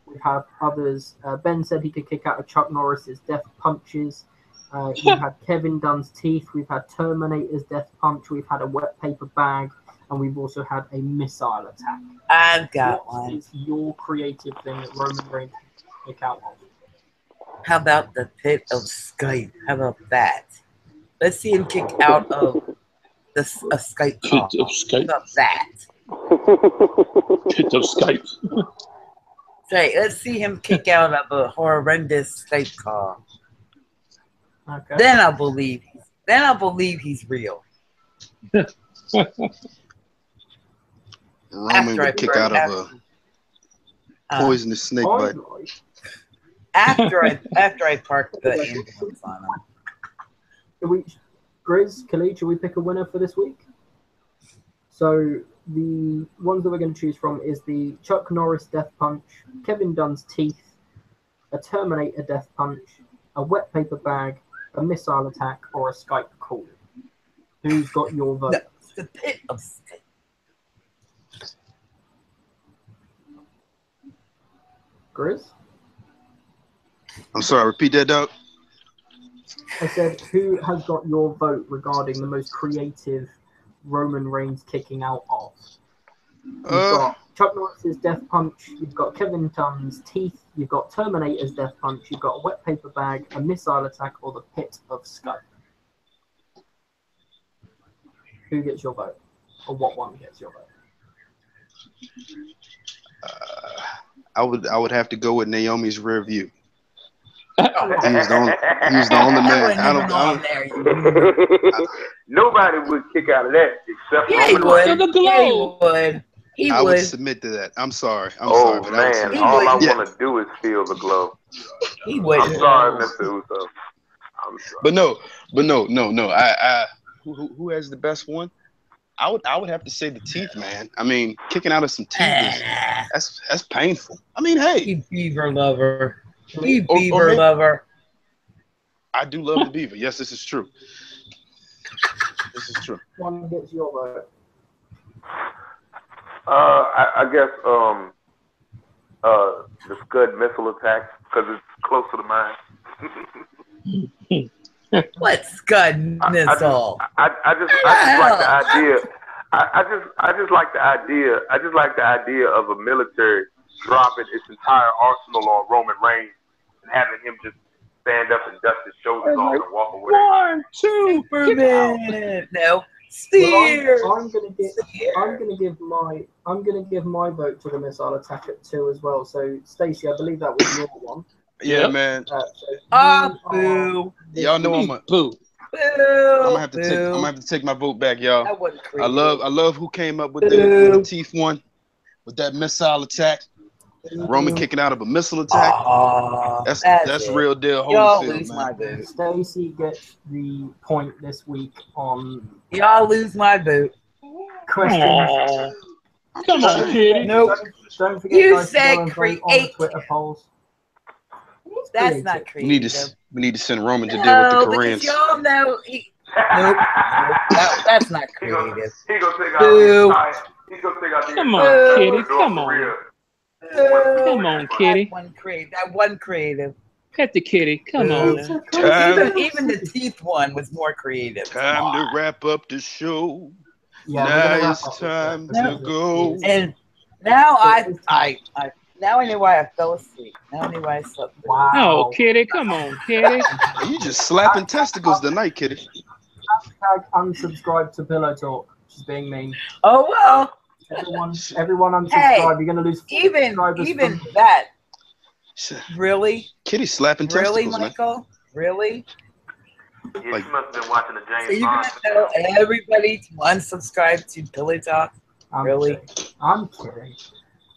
We have others. Ben said he could kick out of Chuck Norris's death punches. We've had Kevin Dunn's teeth. We've had Terminator's death punch. We've had a wet paper bag. And we've also had a missile attack. I've got What one. is your creative thing that Roman Reigns can kick out of? How about the pit of Skype? How about that? Let's see him kick out of a Skype call. Pit of Skype. How about that? Pit of Skype. Right, let's see him kick out of a horrendous Skype call. Okay. Then I'll believe he's real. Roman would kick out of a poisonous snake bite. After I park the ambulance on him. Grizz, Khalid, should we pick a winner for this week? So the ones that we're going to choose from is the Chuck Norris death punch, Kevin Dunn's teeth, a Terminator death punch, a wet paper bag, a missile attack, or a Skype call. Who's got your vote? No, it's the pit of Skype. Grizz? I'm sorry, repeat that, Doug. I said, who has got your vote regarding the most creative Roman Reigns kicking out of? You've got Chuck Norris's death punch, you've got Kevin Dunn's teeth, you've got Terminator's death punch, you've got a wet paper bag, a missile attack, or the pit of Skype. Who gets your vote? Or what one gets your vote? I would have to go with Naomi's rear view. He was the only man. I don't. Nobody would kick out of that except Yeah, he Roman Reigns. would. Yeah, he would. I would submit to that. I'm sorry. I'm Oh sorry, but I would man, submit. all I Yeah. want to do is feel the glow. He would. I'm sorry, Mr. Uso. I'm sorry. But no. I who has the best one? I would have to say the teeth, man. I mean, kicking out of some teeth that's painful. I mean, hey, He beaver lover. He Or beaver maybe- lover. I do love the beaver. Yes, this is true. This is true. One gets your vote. I guess the Scud missile attack because it's closer to mine. What Scud missile? I just like the idea. I just like the idea. I just like the idea of a military dropping its entire arsenal on Roman Reigns and having him just stand up and dust his shoulders off and walk away. 1, 2, Superman. No. Steer. Well, I'm gonna give my vote to the missile attack at 2 as well. So Stacey, I believe that was your one. Yeah, man. So you are Boo. Y'all know I'm a Boo. have to take my vote back, y'all. That wasn't I creative. love who came up with the teeth one, with that missile attack. Roman kicking out of a missile attack. That's it. real deal. Y'all Holyfield, lose my man. vote. Stacey gets the point this week on Y'all lose my vote. questions. Aw. Come on, Kitty. Nope. Don't forget, You guys, to said go and vote on the create. Twitter polls. It's That's creative. not We need creative. to send Roman to deal with the No, Koreans. because y'all know. Nope. That's not creative. He gonna take out Boo. the entire. He's gonna take out the Come entire on, Kitty. North Come on. Korea. Come on, Kitty. That one creative. Pet the kitty. Come on. Now. Even the teeth one was more creative. Time to wrap up the show. Yeah, we're gonna Now wrap it's up this time episode. to go. And now now I know why I fell asleep. Now I know why I slept. Wow. Oh, Kitty. Come on, Kitty. You just slapping testicles tonight, Kitty. Hashtag unsubscribe to Pillow Talk. She's being mean. Oh well. Everyone unsubscribe. Hey, You're gonna lose 4 subscribers even from- that. Really? Kitty slapping Really, testicles, Michael? Really? Yeah, Like- she must have been watching the So James you're Bond. gonna tell everybody to unsubscribe to Pillow Talk? I'm Really? kidding. I'm kidding.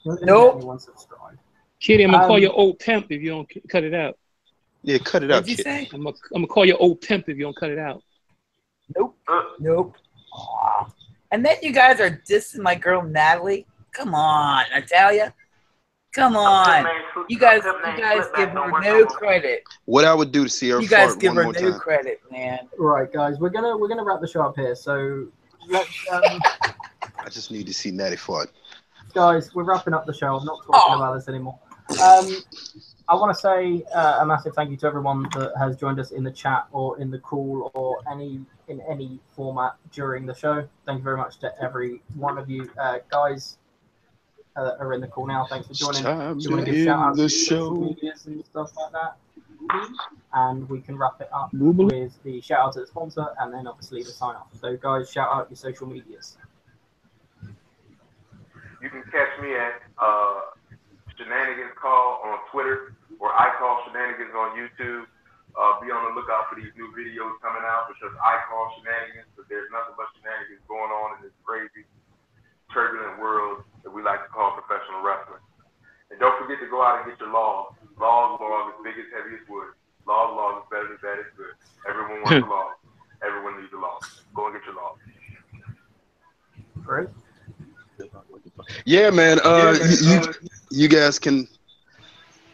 You're gonna Nope. get anyone subscribed. Kitty, I'm gonna call Um, you old pimp if you don't cut it out. Yeah, cut it out, What'd you Kitty. say? I'm gonna call you old pimp if you don't cut it out. Nope. Nope. Aw. And then you guys are dissing my girl Natalie. Come on, Natalia. Come on. You guys give her no credit. What I would do to see her You guys fart give one her more no time. credit, man. Right, guys, we're gonna wrap the show up here. So let's I just need to see Natty fart. guys, we're wrapping up the show. I'm not talking about this anymore. I want to say a massive thank you to everyone that has joined us in the chat or in the call or in any format during the show. Thank you very much to every one of you guys that are in the call now. Thanks for joining. Time Do you want to to give shout end outs the to social show. medias and stuff like that? And we can wrap it up Google. with the shout out to the sponsor and then obviously the sign off. So guys, shout out your social medias. You can catch me at Shenanigans Call on Twitter, or I Call Shenanigans on YouTube. Be on the lookout for these new videos coming out because I call shenanigans, but there's nothing but shenanigans going on in this crazy, turbulent world that we like to call professional wrestling. And don't forget to go out and get your log. Log is big as heavy as wood. Log is better than bad as good. Everyone wants a log. Everyone needs a log. Go and get your log. Great. Yeah, man. You guys can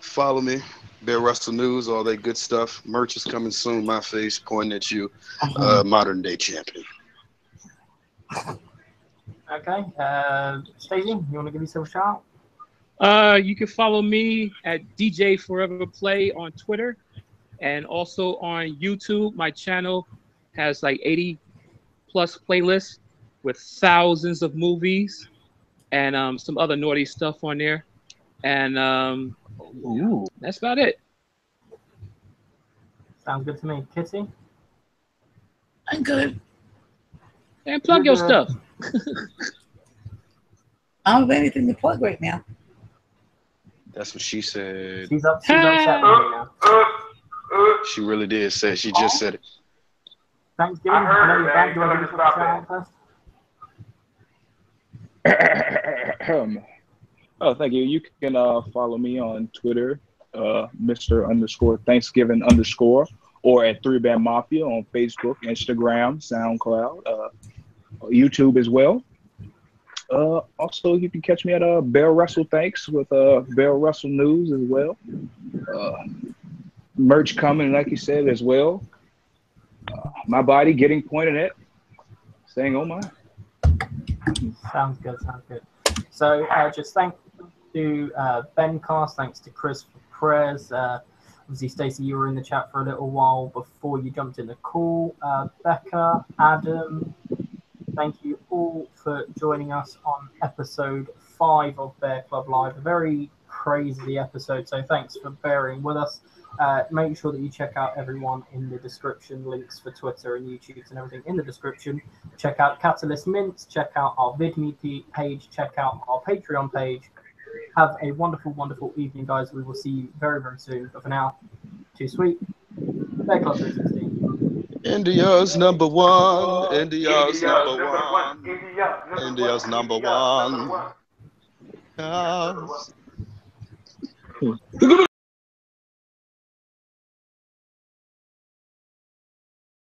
follow me. Bear Wrestle News, all that good stuff. Merch is coming soon. My face pointing at you. Modern day champion. Okay. Stacey, you want to give yourself a shout out? You can follow me at DJ Forever Play on Twitter and also on YouTube. My channel has like 80 plus playlists with thousands of movies and some other naughty stuff on there. And that's about it. Sounds good to me. Kitty? I'm good. And plug your stuff. I don't have anything to plug right now. That's what she said. She's upset with me now. She really did say. She just said it. Thanksgiving. I heard know her, you're man. back. Do you Tell want her to to give yourself a stop shout out first? Oh, thank you. You can follow me on Twitter, Mr. _Thanksgiving_ or at 3-Band Mafia on Facebook, Instagram, SoundCloud, YouTube as well. Also, you can catch me at Bear Wrestle Thanks with Bear Wrestle News as well. Merch coming, like you said, as well. My body getting pointed at, saying, "Oh my." Sounds good. So just thank to Ben Cast, thanks to Chris for prayers. Obviously, Stacey, you were in the chat for a little while before you jumped in the call. Becca, Adam, thank you all for joining us on episode 5 of BearClub Live. A very crazy episode, so thanks for bearing with us. Make sure that you check out everyone in the description, links for Twitter and YouTube and everything in the description. Check out Catalyst Mints, check out our VidMe page, check out our Patreon page. Have a wonderful, wonderful evening, guys. We will see you very, very soon. But for now, too sweet. BearClub 316. India's number one. India's number one. India's number one. Yes.